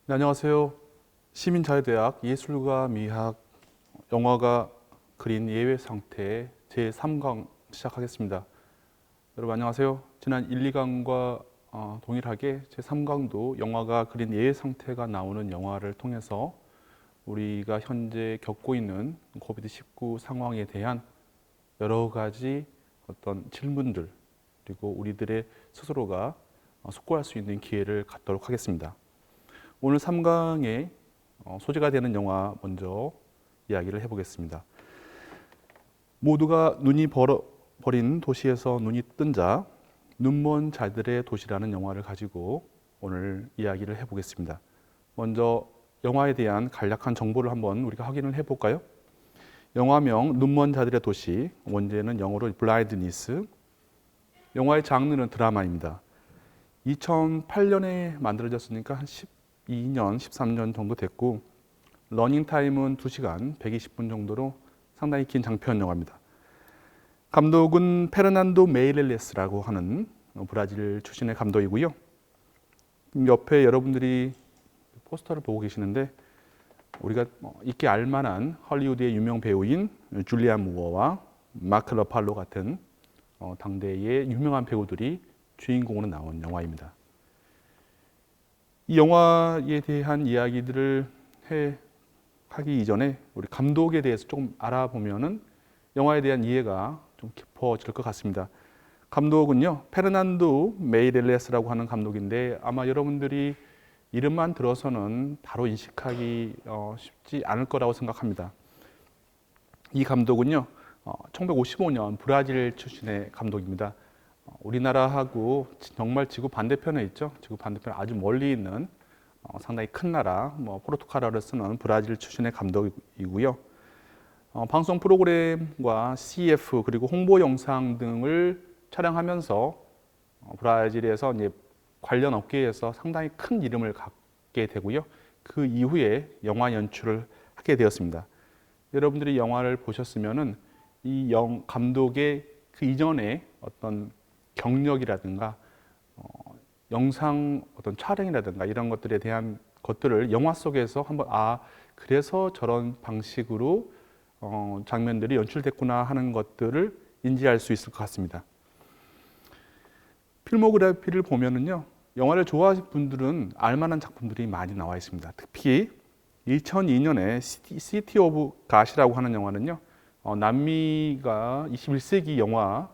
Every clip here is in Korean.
네, 안녕하세요. 시민자유대학 예술과 미학 영화가 그린 예외 상태 제3강 시작하겠습니다. 여러분 안녕하세요. 지난 1, 2강과 동일하게 제3강도 영화가 그린 예외 상태가 나오는 영화를 통해서 우리가 현재 겪고 있는 코비드-19 상황에 대한 여러 가지 어떤 질문들 그리고 우리들의 스스로가 숙고할 수 있는 기회를 갖도록 하겠습니다. 오늘 3강의 소재가 되는 영화 먼저 이야기를 해보겠습니다. 모두가 눈이 버린 도시에서 눈이 뜬 자, 눈먼 자들의 도시라는 영화를 가지고 오늘 이야기를 해보겠습니다. 먼저 영화에 대한 간략한 정보를 한번 우리가 확인을 해볼까요? 영화명 눈먼 자들의 도시, 원제는 영어로 블라인드니스. 영화의 장르는 드라마입니다. 2008년에 만들어졌으니까 한 12년, 13년 정도 됐고 러닝타임은 2시간 120분 정도로 상당히 긴 장편 영화입니다. 감독은 페르난도 메이렐레스라고 하는 브라질 출신의 감독이고요. 옆에 여러분들이 포스터를 보고 계시는데 우리가 익히 알만한 헐리우드의 유명 배우인 줄리안 무어와 마크 러팔로 같은 당대의 유명한 배우들이 주인공으로 나온 영화입니다. 이 영화에 대한 이야기들을 하기 이전에 우리 감독에 대해서 조금 알아보면은 영화에 대한 이해가 좀 깊어질 것 같습니다. 감독은요, 페르난도 메이렐레스라고 하는 감독인데 아마 여러분들이 이름만 들어서는 바로 인식하기 쉽지 않을 거라고 생각합니다. 이 감독은요, 1955년 브라질 출신의 감독입니다. 우리나라하고 정말 지구 반대편에 있죠. 지구 반대편 아주 멀리 있는 상당히 큰 나라, 포르투갈어를 쓰는 브라질 출신의 감독이고요. 방송 프로그램과 CF 그리고 홍보 영상 등을 촬영하면서 브라질에서 이제 관련 업계에서 상당히 큰 이름을 갖게 되고요. 그 이후에 영화 연출을 하게 되었습니다. 여러분들이 영화를 보셨으면은 이 감독의 그 이전에 어떤 경력이라든가 영상 어떤 촬영이라든가 이런 것들에 대한 것들을 영화 속에서 한번 그래서 저런 방식으로 장면들이 연출됐구나 하는 것들을 인지할 수 있을 것 같습니다. 필모그래피를 보면은요, 영화를 좋아하시는 분들은 알만한 작품들이 많이 나와 있습니다. 특히 2002년에 시티 오브 갓이라고 하는 영화는요, 남미가 21세기 영화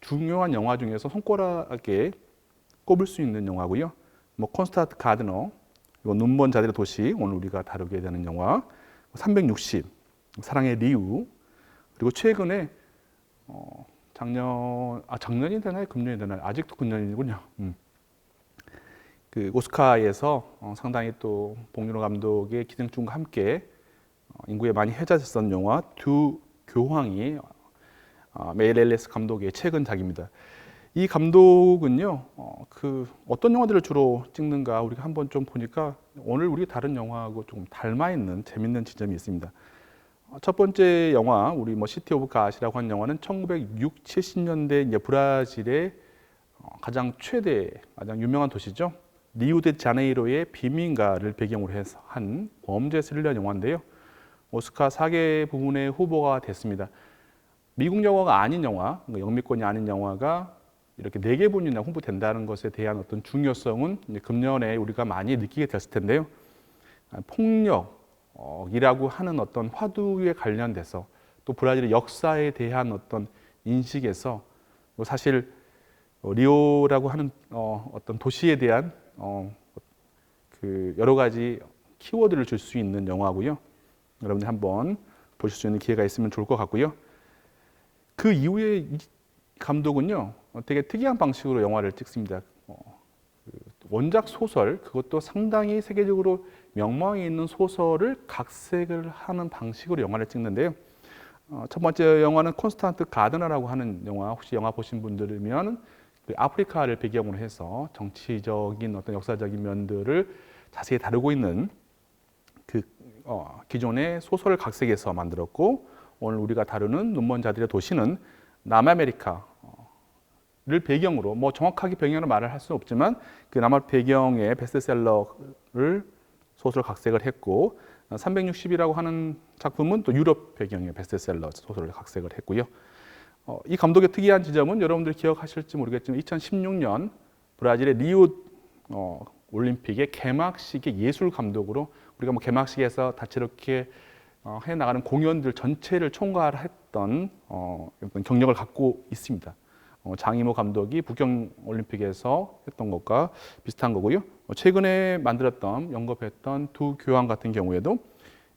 중요한 영화 중에서 손가락에 꼽을 수 있는 영화고요. 콘스탄트 가드너, 눈먼 자들의 도시, 오늘 우리가 다루게 되는 영화, 360, 사랑의 리우, 그리고 최근에 작년이 되나요? 금년이 되나요? 아직도 금년이군요. 그 오스카에서 상당히 또 봉준호 감독의 기생충과 함께 인구에 많이 회자됐던 영화 두 교황이 메이렐레스 감독의 최근작입니다. 이 감독은요, 어떤 영화들을 주로 찍는가 우리가 한번 좀 보니까 오늘 우리 다른 영화하고 좀 닮아 있는 재밌는 지점이 있습니다. 첫 번째 영화, 우리 시티 오브 갓이라고 한 영화는 1960, 70년대 이제 브라질의 가장 유명한 도시죠. 리우데자네이로의 비민가를 배경으로 해서 한 범죄 스릴러 영화인데요. 오스카 4개 부문에 후보가 됐습니다. 미국 영화가 아닌 영화, 영미권이 아닌 영화가 이렇게 4개 부문이나 홍보된다는 것에 대한 어떤 중요성은 금년에 우리가 많이 느끼게 됐을 텐데요. 폭력이라고 하는 어떤 화두에 관련돼서 또 브라질의 역사에 대한 어떤 인식에서 사실 리오라고 하는 어떤 도시에 대한 그 여러 가지 키워드를 줄 수 있는 영화고요. 여러분들 한번 보실 수 있는 기회가 있으면 좋을 것 같고요. 그 이후에 이 감독은요, 되게 특이한 방식으로 영화를 찍습니다. 원작 소설, 그것도 상당히 세계적으로 명망이 있는 소설을 각색을 하는 방식으로 영화를 찍는데요. 첫 번째 영화는 콘스탄트 가드너라고 하는 영화, 혹시 영화 보신 분들이면 아프리카를 배경으로 해서 정치적인 어떤 역사적인 면들을 자세히 다루고 있는 기존의 소설을 각색해서 만들었고, 오늘 우리가 다루는 눈먼 자들의 도시는 남아메리카 배경으로 뭐 정확하게 배경으로 말을 할 수는 없지만 그 남한 배경의 베스트셀러를 소설 각색을 했고 360이라고 하는 작품은 또 유럽 배경의 베스트셀러 소설을 각색을 했고요. 이 감독의 특이한 지점은 여러분들이 기억하실지 모르겠지만 2016년 브라질의 리우 올림픽의 개막식의 예술 감독으로 우리가 뭐 개막식에서 다채롭게 해 나가는 공연들 전체를 총괄했던 어떤 경력을 갖고 있습니다. 장이모 감독이 북경 올림픽에서 했던 것과 비슷한 거고요. 최근에 만들었던 연극했던 두 교황 같은 경우에도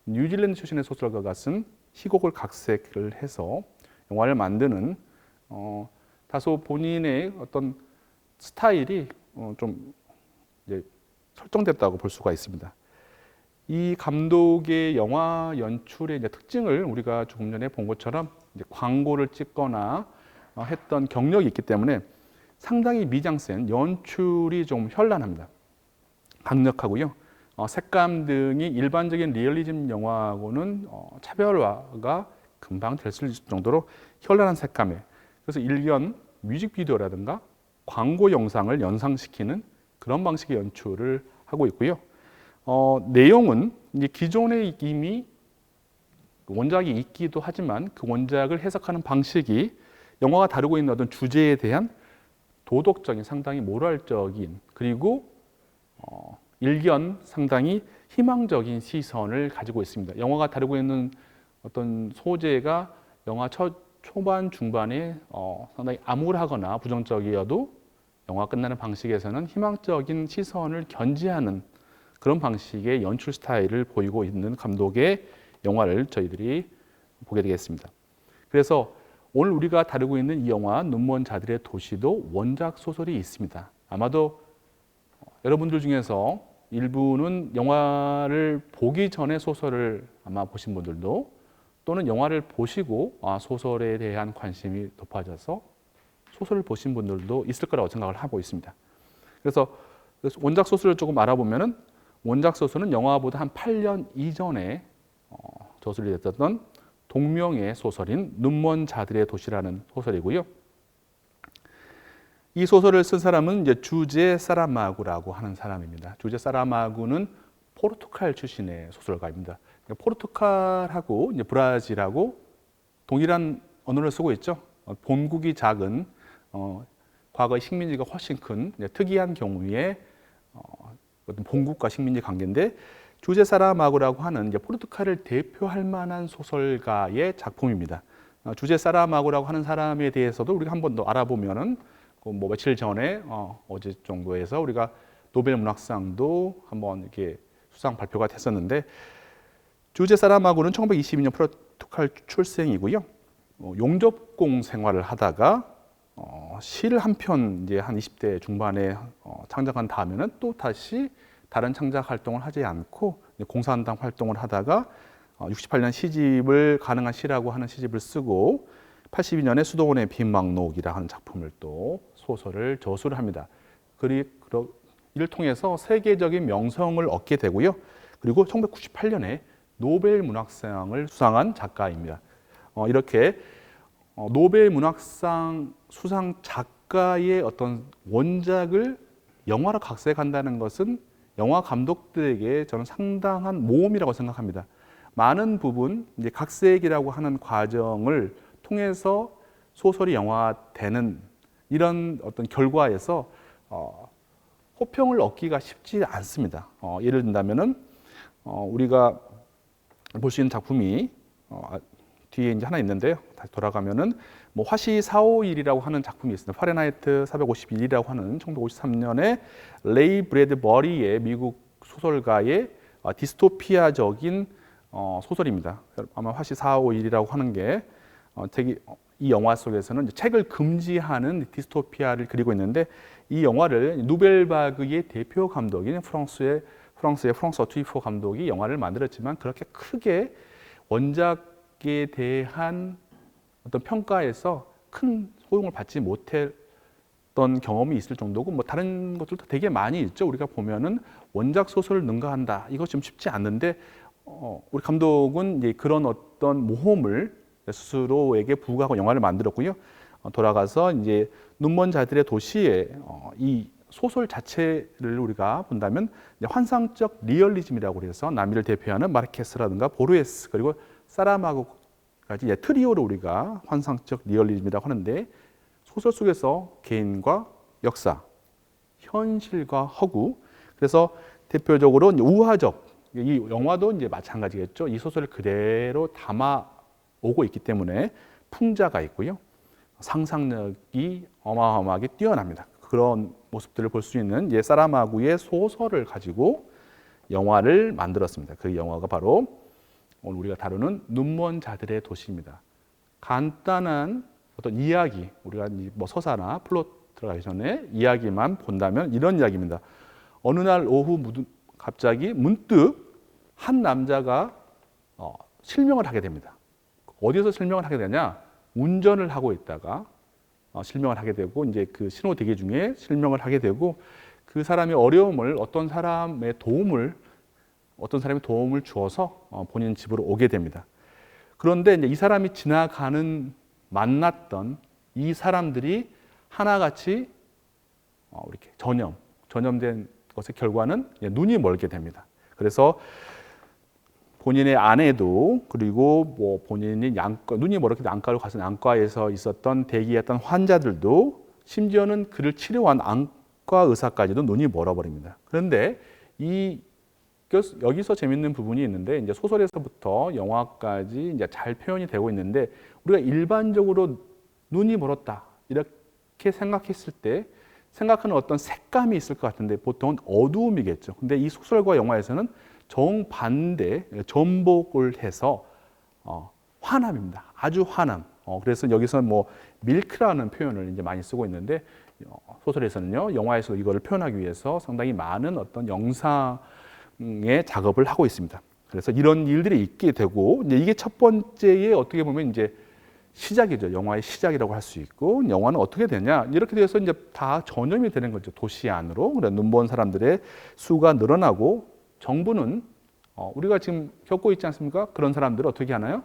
뉴질랜드 출신의 소설가가 쓴 희곡을 각색을 해서 영화를 만드는 다소 본인의 어떤 스타일이 좀 이제 설정됐다고 볼 수가 있습니다. 이 감독의 영화 연출의 이제 특징을 우리가 조금 전에 본 것처럼 이제 광고를 찍거나 했던 경력이 있기 때문에 상당히 미장센, 연출이 좀 현란합니다. 강력하고요. 색감 등이 일반적인 리얼리즘 영화하고는 차별화가 금방 될 수 있을 정도로 현란한 색감에, 그래서 일견 뮤직비디오라든가 광고 영상을 연상시키는 그런 방식의 연출을 하고 있고요. 내용은 이제 기존에 이미 원작이 있기도 하지만 그 원작을 해석하는 방식이 영화가 다루고 있는 어떤 주제에 대한 도덕적인, 상당히 모랄적인, 그리고 일견 상당히 희망적인 시선을 가지고 있습니다. 영화가 다루고 있는 어떤 소재가 영화 초반, 중반에 상당히 암울하거나 부정적이어도 영화 끝나는 방식에서는 희망적인 시선을 견지하는 그런 방식의 연출 스타일을 보이고 있는 감독의 영화를 저희들이 보게 되겠습니다. 그래서 오늘 우리가 다루고 있는 이 영화 눈먼 자들의 도시도 원작 소설이 있습니다. 아마도 여러분들 중에서 일부는 영화를 보기 전에 소설을 아마 보신 분들도, 또는 영화를 보시고 소설에 대한 관심이 높아져서 소설을 보신 분들도 있을 거라고 생각을 하고 있습니다. 그래서 원작 소설을 조금 알아보면은, 원작 소설은 영화보다 한 8년 이전에 저술이 됐던 동명의 소설인 눈먼 자들의 도시라는 소설이고요. 이 소설을 쓴 사람은 이제 주제 사라마구라고 하는 사람입니다. 주제 사라마구는 포르투갈 출신의 소설가입니다. 포르투갈하고 이제 브라질하고 동일한 언어를 쓰고 있죠. 본국이 작은, 과거의 식민지가 훨씬 큰 특이한 경우의 어떤 본국과 식민지 관계인데, 주제 사라마구라고 하는 이제 포르투갈을 대표할 만한 소설가의 작품입니다. 주제 사라마구라고 하는 사람에 대해서도 우리가 한 번 더 알아보면은 뭐 며칠 전에 어제 정도에서 우리가 노벨 문학상도 한번 이렇게 수상 발표가 됐었는데, 주제 사라마구는 1922년 포르투갈 출생이고요. 용접공 생활을 하다가 시를 한 편 이제 한 20대 중반에 창작한 다음에는 또 다시 다른 창작 활동을 하지 않고 공산당 활동을 하다가 68년 시집을, 가능한 시라고 하는 시집을 쓰고 82년에 수도원의 빈막록이라 하는 작품을 또 소설을 저술을 합니다. 그리고 이를 통해서 세계적인 명성을 얻게 되고요. 그리고 1998년에 노벨 문학상을 수상한 작가입니다. 이렇게 노벨 문학상 수상 작가의 어떤 원작을 영화로 각색한다는 것은 영화 감독들에게 저는 상당한 모험이라고 생각합니다. 많은 부분 이제 각색이라고 하는 과정을 통해서 소설이 영화되는 이런 어떤 결과에서 호평을 얻기가 쉽지 않습니다. 예를 든다면은 우리가 볼 수 있는 작품이 뒤에 이제 하나 있는데요. 다시 돌아가면은 뭐 화시 451이라고 하는 작품이 있습니다. 파렌하이트 451이라고 하는 1953년에 레이 브래드버리의 미국 소설가의 디스토피아적인 소설입니다. 아마 화시 451이라고 하는 게 되게 이 영화 속에서는 책을 금지하는 디스토피아를 그리고 있는데, 이 영화를 누벨바그의 대표 감독인 프랑스의 프랑스 트리포 감독이 영화를 만들었지만 그렇게 크게 원작에 대한 어떤 평가에서 큰 호응을 받지 못했던 경험이 있을 정도고, 뭐 다른 것들도 되게 많이 있죠. 우리가 보면은 원작 소설을 능가한다, 이거 좀 쉽지 않는데 우리 감독은 이제 그런 어떤 모험을 스스로에게 부과하고 영화를 만들었고요. 돌아가서 이제 눈먼 자들의 도시에 이 소설 자체를 우리가 본다면 환상적 리얼리즘이라고 해서 남미를 대표하는 마르케스라든가 보르헤스 그리고 사라마고까지 트리오를 우리가 환상적 리얼리즘이라고 하는데 소설 속에서 개인과 역사, 현실과 허구 그래서 대표적으로 우화적 이 영화도 이제 마찬가지겠죠. 이 소설을 그대로 담아 오고 있기 때문에 풍자가 있고요. 상상력이 어마어마하게 뛰어납니다. 그런 모습들을 볼 수 있는 사라마구의 소설을 가지고 영화를 만들었습니다. 그 영화가 바로 오늘 우리가 다루는 눈먼 자들의 도시입니다. 간단한 어떤 이야기, 우리가 뭐 서사나 플롯 들어가기 전에 이야기만 본다면 이런 이야기입니다. 어느 날 오후 갑자기 문득 한 남자가 실명을 하게 됩니다. 어디서 실명을 하게 되냐? 운전을 하고 있다가 실명을 하게 되고 이제 그 신호 대기 중에 실명을 하게 되고 그 사람의 어려움을 어떤 사람의 도움을 주어서 본인 집으로 오게 됩니다. 그런데 이제 이 사람이 만났던 이 사람들이 하나같이 이렇게 전염된 것의 결과는 눈이 멀게 됩니다. 그래서 본인의 아내도 그리고 뭐 본인이 눈이 멀게 안과를 가서 안과에서 있었던 대기했던 환자들도 심지어는 그를 치료한 안과 의사까지도 눈이 멀어버립니다. 그런데 여기서 재밌는 부분이 있는데 이제 소설에서부터 영화까지 이제 잘 표현이 되고 있는데 우리가 일반적으로 눈이 멀었다 이렇게 생각했을 때 생각하는 어떤 색감이 있을 것 같은데 보통은 어두움이겠죠. 근데 이 소설과 영화에서는 정반대 전복을 해서 환함입니다. 아주 환함. 그래서 여기서 뭐 밀크라는 표현을 이제 많이 쓰고 있는데 소설에서는요, 영화에서 이거를 표현하기 위해서 상당히 많은 어떤 영상의 작업을 하고 있습니다. 그래서 이런 일들이 있게 되고 이제 이게 첫 번째의 어떻게 보면 이제 시작이죠. 영화의 시작이라고 할 수 있고 영화는 어떻게 되냐 이렇게 돼서 이제 다 전염이 되는 거죠. 도시 안으로 눈먼 사람들의 수가 늘어나고 정부는 우리가 지금 겪고 있지 않습니까? 그런 사람들을 어떻게 하나요?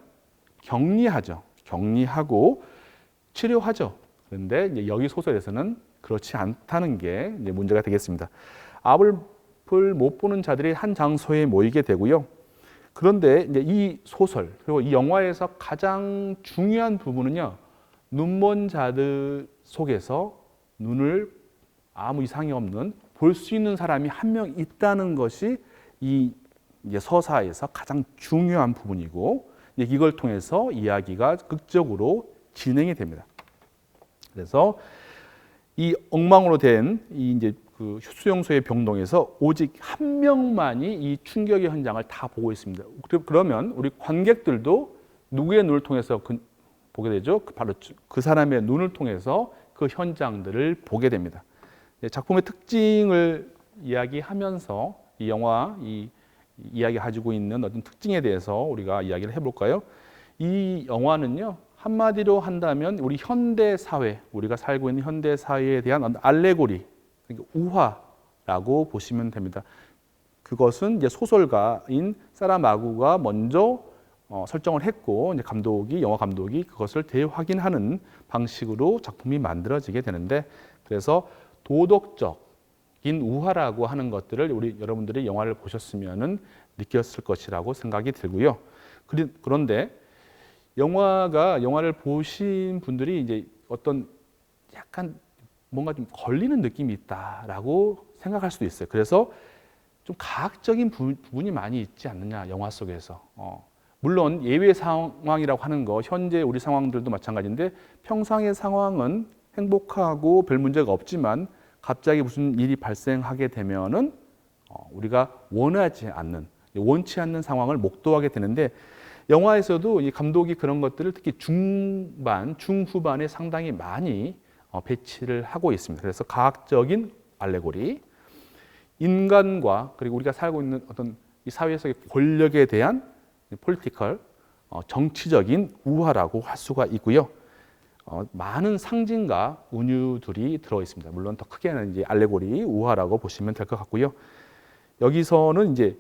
격리하죠. 격리하고 치료하죠. 그런데 이제 여기 소설에서는 그렇지 않다는 게 이제 문제가 되겠습니다. 앞을 못 보는 자들이 한 장소에 모이게 되고요. 그런데 이제 이 소설 그리고 이 영화에서 가장 중요한 부분은요. 눈먼 자들 속에서 눈을 아무 이상이 없는 볼 수 있는 사람이 한 명 있다는 것이 이 서사에서 가장 중요한 부분이고 이걸 통해서 이야기가 극적으로 진행이 됩니다. 그래서 이 엉망으로 된 이제 그 수용소의 병동에서 오직 한 명만이 이 충격의 현장을 다 보고 있습니다. 그러면 우리 관객들도 누구의 눈을 통해서 보게 되죠? 바로 그 사람의 눈을 통해서 그 현장들을 보게 됩니다. 작품의 특징을 이야기하면서 이 영화, 이야기 가지고 있는 어떤 특징에 대해서 우리가 이야기를 해볼까요? 이 영화는요, 한마디로 한다면 우리 현대 사회, 우리가 살고 있는 현대 사회에 대한 알레고리, 그러니까 우화라고 보시면 됩니다. 그것은 이제 소설가인 사라마구가 먼저 설정을 했고, 이제 영화 감독이 그것을 대확인하는 방식으로 작품이 만들어지게 되는데, 그래서 도덕적인 우화라고 하는 것들을 여러분들이 영화를 보셨으면은 느꼈을 것이라고 생각이 들고요. 그런데 영화를 보신 분들이 이제 어떤 약간 뭔가 좀 걸리는 느낌이 있다라고 생각할 수도 있어요. 그래서 좀 가학적인 부분이 많이 있지 않느냐, 영화 속에서. 물론 예외 상황이라고 하는 거, 현재 우리 상황들도 마찬가지인데 평상의 상황은 행복하고 별 문제가 없지만 갑자기 무슨 일이 발생하게 되면은 우리가 원치 않는 상황을 목도하게 되는데 영화에서도 이 감독이 그런 것들을 특히 중후반에 상당히 많이 배치를 하고 있습니다. 그래서 과학적인 알레고리, 인간과 그리고 우리가 살고 있는 어떤 이 사회에서의 권력에 대한 폴리티컬, 정치적인 우화라고 할 수가 있고요. 많은 상징과 은유들이 들어 있습니다. 물론 더 크게는 이제 알레고리, 우화라고 보시면 될 것 같고요. 여기서는 이제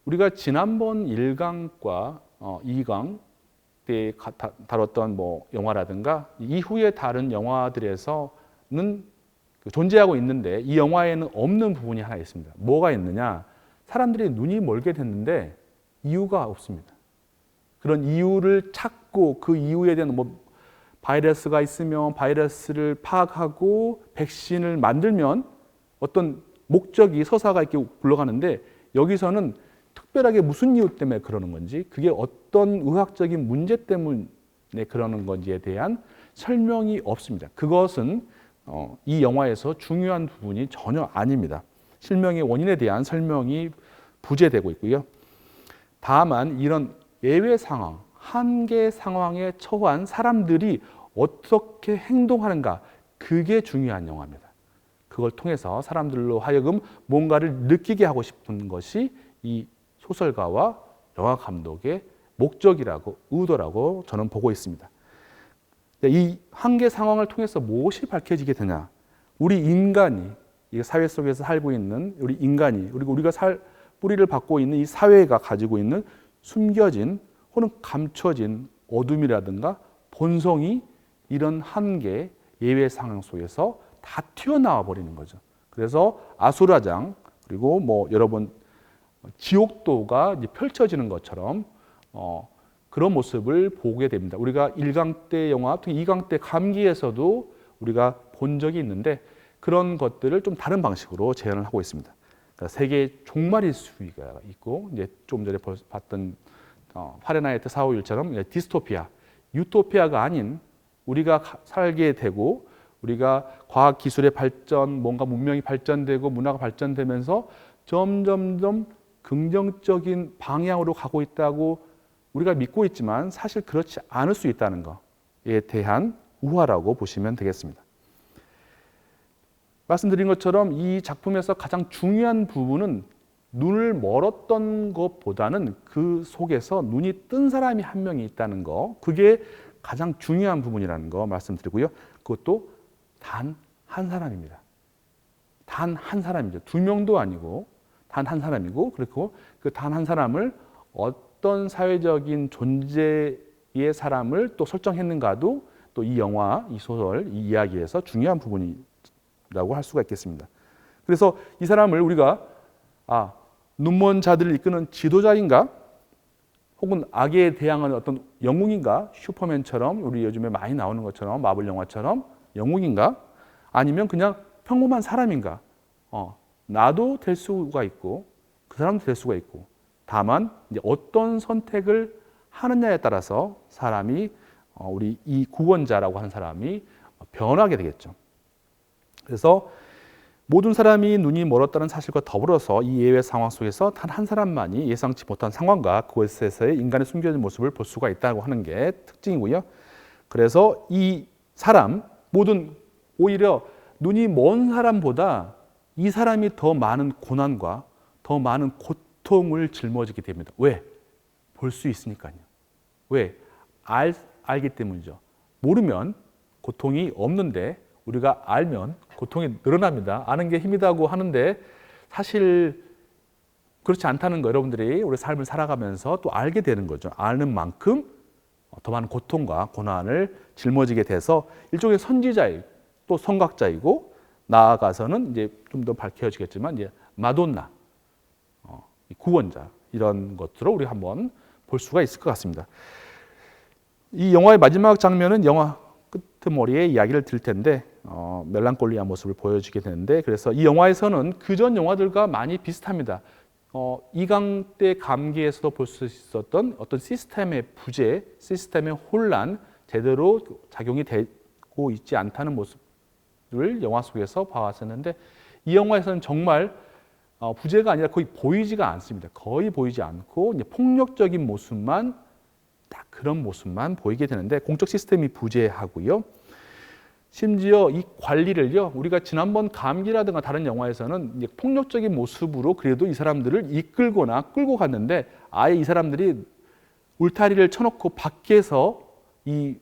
우리가 지난번 1강과 2강 때 다뤘던 뭐 영화라든가 이후에 다른 영화들에서는 존재하고 있는데 이 영화에는 없는 부분이 하나 있습니다. 뭐가 있느냐? 사람들이 눈이 멀게 됐는데 이유가 없습니다. 그런 이유를 찾고 그 이유에 대한 뭐 바이러스가 있으면 바이러스를 파악하고 백신을 만들면 어떤 목적이 서사가 이렇게 굴러가는데 여기서는 특별하게 무슨 이유 때문에 그러는 건지 그게 어떤 의학적인 문제 때문에 그러는 건지에 대한 설명이 없습니다. 그것은 이 영화에서 중요한 부분이 전혀 아닙니다. 실명의 원인에 대한 설명이 부재되고 있고요. 다만 이런 예외 상황, 한계 상황에 처한 사람들이 어떻게 행동하는가 그게 중요한 영화입니다. 그걸 통해서 사람들로 하여금 뭔가를 느끼게 하고 싶은 것이 이 소설가와 영화 감독의 목적이라고 의도라고 저는 보고 있습니다. 이 한계 상황을 통해서 무엇이 밝혀지게 되냐? 우리 인간이 이 사회 속에서 살고 있는 우리 인간이 그리고 우리가 뿌리를 받고 있는 이 사회가 가지고 있는 숨겨진 혹은 감춰진 어둠이라든가 본성이 이런 한계 예외 상황 속에서 다 튀어나와 버리는 거죠. 그래서 아수라장 그리고 뭐 여러분 지옥도가 이제 펼쳐지는 것처럼 그런 모습을 보게 됩니다. 우리가 1강 때 영화, 특히 2강 때 감기에서도 우리가 본 적이 있는데 그런 것들을 좀 다른 방식으로 재현을 하고 있습니다. 그러니까 세계의 종말일 수가 있고 이제 좀 전에 봤던 파레나이트 451처럼 디스토피아, 유토피아가 아닌 우리가 살게 되고 우리가 과학 기술의 발전, 뭔가 문명이 발전되고 문화가 발전되면서 점점점 긍정적인 방향으로 가고 있다고 우리가 믿고 있지만 사실 그렇지 않을 수 있다는 것에 대한 우화라고 보시면 되겠습니다. 말씀드린 것처럼 이 작품에서 가장 중요한 부분은 눈을 멀었던 것보다는 그 속에서 눈이 뜬 사람이 한 명이 있다는 거, 그게 가장 중요한 부분이라는 거 말씀드리고요. 그것도 단 한 사람입니다. 단 한 사람이죠. 2명도 아니고 단 한 사람이고, 그리고 그 단 한 사람을 어떤 사회적인 존재의 사람을 또 설정했는가도 또 이 영화, 이 소설, 이 이야기에서 중요한 부분이라고 할 수가 있겠습니다. 그래서 이 사람을 우리가 눈먼 자들을 이끄는 지도자인가? 혹은 악에 대항하는 어떤 영웅인가? 슈퍼맨처럼 우리 요즘에 많이 나오는 것처럼 마블 영화처럼 영웅인가? 아니면 그냥 평범한 사람인가? 나도 될 수가 있고 그 사람도 될 수가 있고 다만 이제 어떤 선택을 하느냐에 따라서 사람이 우리 이 구원자라고 하는 사람이 변하게 되겠죠. 그래서 모든 사람이 눈이 멀었다는 사실과 더불어서 이 예외 상황 속에서 단 한 사람만이 예상치 못한 상황과 그곳에서의 인간의 숨겨진 모습을 볼 수가 있다고 하는 게 특징이고요. 그래서 이 사람, 오히려 눈이 먼 사람보다 이 사람이 더 많은 고난과 더 많은 고통을 짊어지게 됩니다. 왜? 볼 수 있으니까요. 왜? 알기 때문이죠. 모르면 고통이 없는데 우리가 알면 고통이 늘어납니다. 아는 게 힘이다고 하는데 사실 그렇지 않다는 거 여러분들이 우리 삶을 살아가면서 또 알게 되는 거죠. 아는 만큼 더 많은 고통과 고난을 짊어지게 돼서 일종의 선지자이고 또 선각자이고 나아가서는 이제 좀 더 밝혀지겠지만 이제 마돈나, 구원자 이런 것들을 우리 한번 볼 수가 있을 것 같습니다. 이 영화의 마지막 장면은 영화 끄트머리의 이야기를 들을 텐데 멜랑콜리한 모습을 보여주게 되는데 그래서 이 영화에서는 그전 영화들과 많이 비슷합니다. 2강 때 감기에서도 볼 수 있었던 어떤 시스템의 부재, 시스템의 혼란, 제대로 작용이 되고 있지 않다는 모습을 영화 속에서 봐왔었는데 이 영화에서는 정말 부재가 아니라 거의 보이지가 않습니다. 거의 보이지 않고 이제 폭력적인 모습만 딱 그런 모습만 보이게 되는데 공적 시스템이 부재하고요. 심지어 이 관리를요, 우리가 지난번 감기라든가 다른 영화에서는 이제 폭력적인 모습으로 그래도 이 사람들을 이끌거나 끌고 갔는데 아예 이 사람들이 울타리를 쳐놓고 밖에서 이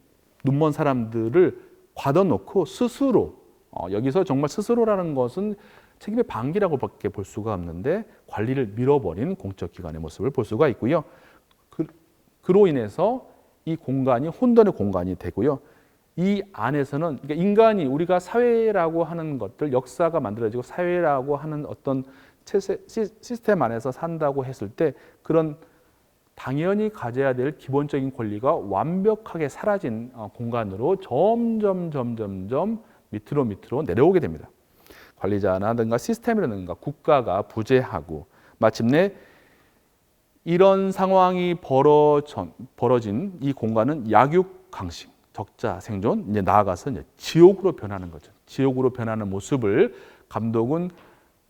눈먼 사람들을 가둬놓고 스스로 여기서 정말 스스로라는 것은 책임의 방기라고밖에 볼 수가 없는데 관리를 밀어버린 공적 기관의 모습을 볼 수가 있고요. 그로 인해서 이 공간이 혼돈의 공간이 되고요. 이 안에서는 그러니까 인간이 우리가 사회라고 하는 것들, 역사가 만들어지고 사회라고 하는 어떤 시스템 안에서 산다고 했을 때 그런 당연히 가져야 될 기본적인 권리가 완벽하게 사라진 공간으로 점점 밑으로 내려오게 됩니다. 관리자라든가 시스템이라든가 국가가 부재하고 마침내 이런 상황이 벌어진 이 공간은 약육강식, 적자 생존, 이제 나아가서 이제 지옥으로 변하는 거죠. 지옥으로 변하는 모습을 감독은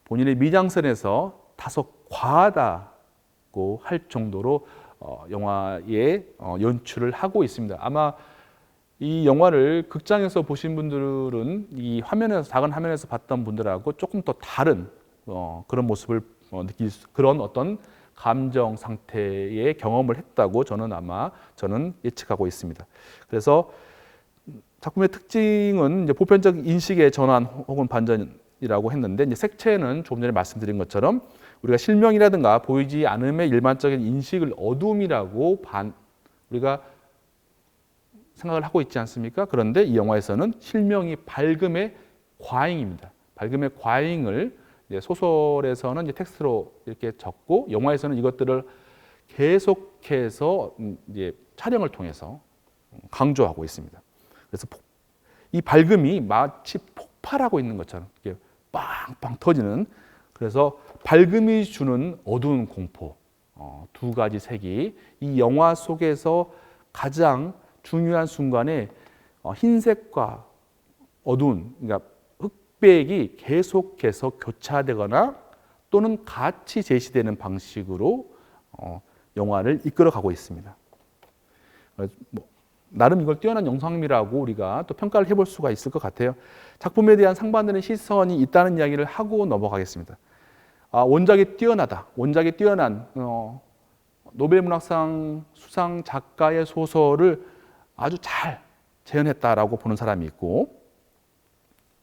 본인의 미장센에서 다소 과하다고 할 정도로 영화에 연출을 하고 있습니다. 아마 이 영화를 극장에서 보신 분들은 이 화면에서 작은 화면에서 봤던 분들하고 조금 더 다른 그런 모습을 느낄 그런 어떤 감정 상태의 경험을 했다고 저는 예측하고 있습니다. 그래서 작품의 특징은 이제 보편적 인식의 전환 혹은 반전이라고 했는데 이제 색채는 조금 전에 말씀드린 것처럼 우리가 실명이라든가 보이지 않음의 일반적인 인식을 어둠이라고 우리가 생각을 하고 있지 않습니까? 그런데 이 영화에서는 실명이 밝음의 과잉입니다. 밝음의 과잉을 소설에서는 이제 텍스트로 이렇게 적고 영화에서는 이것들을 계속해서 이제 촬영을 통해서 강조하고 있습니다. 그래서 이 밝음이 마치 폭발하고 있는 것처럼 이렇게 빵빵 터지는 그래서 밝음이 주는 어두운 공포 두 가지 색이 이 영화 속에서 가장 중요한 순간에 흰색과 어두운 그러니까 흑백이 계속해서 교차되거나 또는 같이 제시되는 방식으로 영화를 이끌어가고 있습니다. 나름 이걸 뛰어난 영상미라고 우리가 또 평가를 해볼 수가 있을 것 같아요. 작품에 대한 상반되는 시선이 있다는 이야기를 하고 넘어가겠습니다. 원작이 뛰어나다. 원작이 뛰어난 노벨문학상 수상 작가의 소설을 아주 잘 재현했다라고 보는 사람이 있고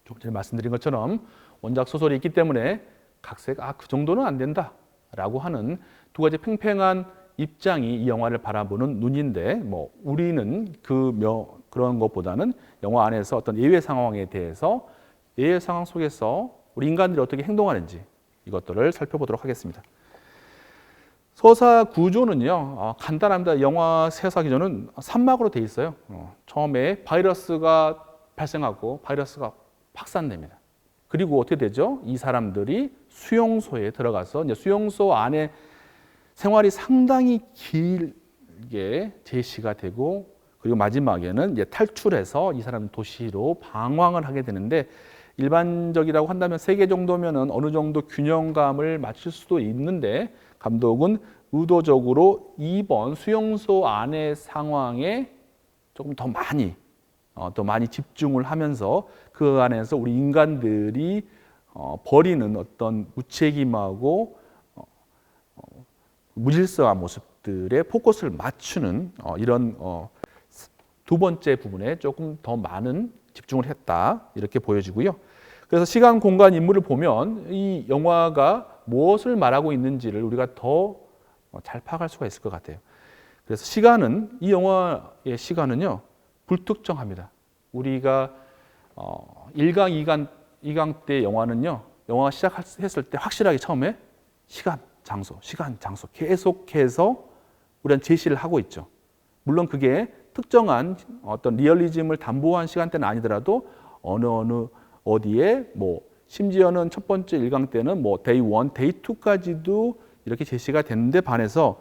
조금 전에 말씀드린 것처럼 원작 소설이 있기 때문에 각색 그 정도는 안 된다라고 하는 두 가지 팽팽한 입장이 이 영화를 바라보는 눈인데 뭐 우리는 그런 것보다는 영화 안에서 어떤 예외 상황에 대해서 예외 상황 속에서 우리 인간들이 어떻게 행동하는지 이것들을 살펴보도록 하겠습니다. 서사 구조는요 간단합니다. 영화 서사 구조는 3막으로 되어 있어요. 처음에 바이러스가 발생하고 바이러스가 확산됩니다. 그리고 어떻게 되죠? 이 사람들이 수용소에 들어가서 이제 수용소 안에 생활이 상당히 길게 제시가 되고 그리고 마지막에는 이제 탈출해서 이 사람 도시로 방황을 하게 되는데 일반적이라고 한다면 3개 정도면은 어느 정도 균형감을 맞출 수도 있는데 감독은 의도적으로 이번 수용소 안의 상황에 조금 더 많이 집중을 하면서 그 안에서 우리 인간들이 벌이는 어떤 무책임하고 무질서한 모습들의 포커스를 맞추는 이런 두 번째 부분에 조금 더 많은 집중을 했다 이렇게 보여지고요. 그래서 시간, 공간, 인물을 보면 이 영화가 무엇을 말하고 있는지를 우리가 더 잘 파악할 수가 있을 것 같아요. 그래서 시간은 이 영화의 시간은요 불특정합니다. 우리가 1강, 2강 때 영화는요 영화가 시작했을 때 확실하게 처음에 시간, 장소 계속해서 우리는 제시를 하고 있죠. 물론 그게 특정한 어떤 리얼리즘을 담보한 시간대는 아니더라도 어디에 심지어는 첫 번째 1강 때는 데이 1, 데이 2까지도 이렇게 제시가 됐는데 반해서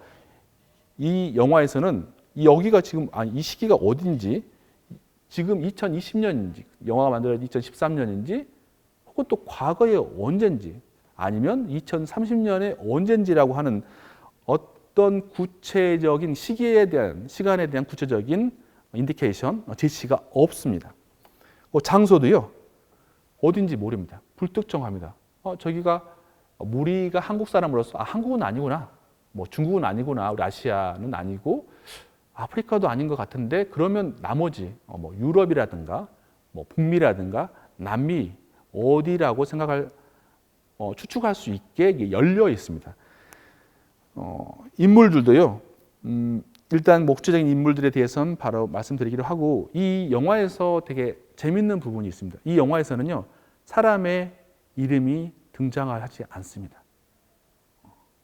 이 영화에서는 여기가 지금 이 시기가 어딘지 지금 2020년인지 영화가 만들어진 2013년인지 혹은 또 과거에 언젠지 아니면 2030년에 언젠지라고 하는 어떤 구체적인 시간에 대한 구체적인 인디케이션, 제시가 없습니다. 장소도요, 어딘지 모릅니다. 불특정합니다. 저기가 우리가 한국 사람으로서 한국은 아니구나, 중국은 아니구나, 우리 아시아는 아니고 아프리카도 아닌 것 같은데 그러면 나머지 유럽이라든가 북미라든가 남미 어디라고 추측할 수 있게 열려 있습니다. 인물들도요. 일단 목주적인 인물들에 대해서는 바로 말씀드리기로 하고, 이 영화에서 되게 재밌는 부분이 있습니다. 이 영화에서는요, 사람의 이름이 등장하지 않습니다.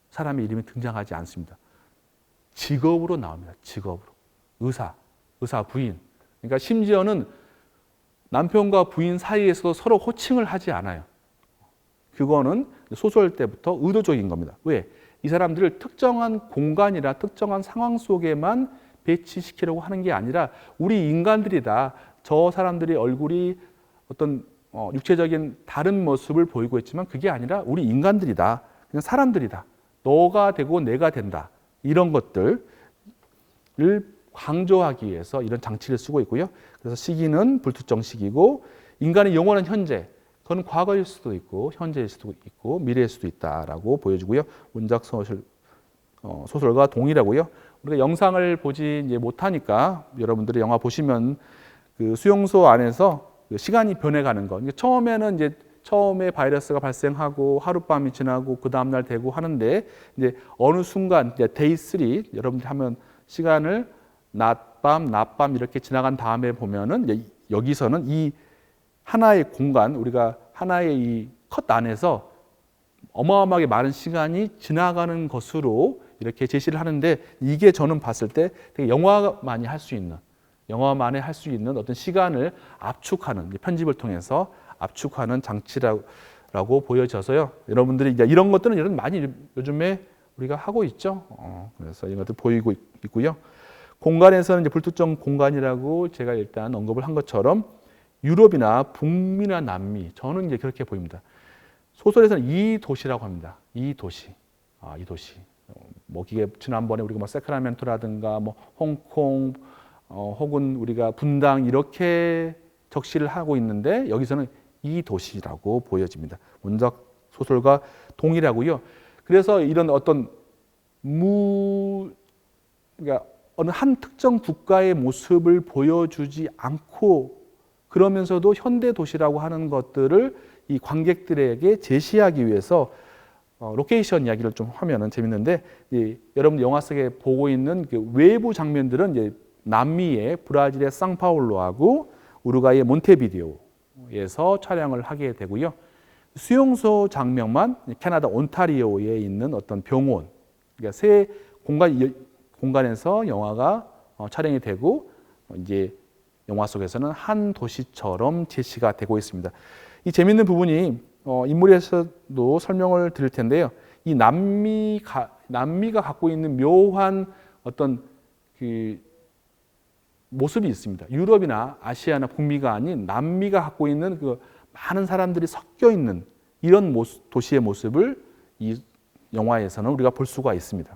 사람의 이름이 등장하지 않습니다. 직업으로 나옵니다. 직업으로. 의사, 부인. 그러니까 심지어는 남편과 부인 사이에서도 서로 호칭을 하지 않아요. 그거는 소설 때부터 의도적인 겁니다. 왜? 이 사람들을 특정한 공간이나 특정한 상황 속에만 배치시키려고 하는 게 아니라 우리 인간들이다. 저 사람들의 얼굴이 어떤 육체적인 다른 모습을 보이고 있지만 그게 아니라 우리 인간들이다. 그냥 사람들이다. 너가 되고 내가 된다. 이런 것들을 강조하기 위해서 이런 장치를 쓰고 있고요. 그래서 시기는 불특정 시기고, 인간의 영원한 현재, 그건 과거일 수도 있고 현재일 수도 있고 미래일 수도 있다라고 보여주고요. 원작 소설과 동일하고요. 우리가 영상을 보지 이제 못하니까 여러분들이 영화 보시면 그 수용소 안에서 그 시간이 변해가는 거. 처음에는 이제 처음에 바이러스가 발생하고 하룻밤이 지나고 그 다음날 되고 하는데, 이제 어느 순간 이제 데이 3 여러분들 하면 시간을 낮밤 이렇게 지나간 다음에 보면은 이제 여기서는 이 하나의 공간, 우리가 하나의 이 컷 안에서 어마어마하게 많은 시간이 지나가는 것으로 이렇게 제시를 하는데, 이게 저는 봤을 때 되게 영화만이 할 수 있는, 영화만에 할 수 있는 어떤 시간을 압축하는, 편집을 통해서 압축하는 장치라고 보여져서요. 여러분들이 이제 이런 것들은 많이 요즘에 우리가 하고 있죠. 그래서 이런 것들 보이고 있고요. 공간에서는 이제 불특정 공간이라고 제가 일단 언급을 한 것처럼 유럽이나 북미나 남미, 저는 이제 그렇게 보입니다. 소설에서는 이 도시라고 합니다. 이 도시. 이 도시. 뭐 이게 지난번에 우리가 뭐 세크라멘토라든가 뭐 홍콩 혹은 우리가 분당 이렇게 적시를 하고 있는데, 여기서는 이 도시라고 보여집니다. 원작 소설과 동일하고요. 그래서 이런 어떤 그러니까 어느 한 특정 국가의 모습을 보여주지 않고, 그러면서도 현대 도시라고 하는 것들을 이 관객들에게 제시하기 위해서 로케이션 이야기를 좀 하면은 재밌는데, 여러분 영화 속에 보고 있는 그 외부 장면들은 이제 남미의 브라질의 상파울루하고 우루과이의 몬테비데오에서 촬영을 하게 되고요. 수용소 장면만 캐나다 온타리오에 있는 어떤 병원, 그러니까 세 공간에서 영화가 촬영이 되고, 이제 영화 속에서는 한 도시처럼 제시가 되고 있습니다. 이 재밌는 부분이 인물에서도 설명을 드릴 텐데요. 이 남미가 갖고 있는 묘한 어떤 그 모습이 있습니다. 유럽이나 아시아나 북미가 아닌 남미가 갖고 있는 그 많은 사람들이 섞여 있는 이런 도시의 모습을 이 영화에서는 우리가 볼 수가 있습니다.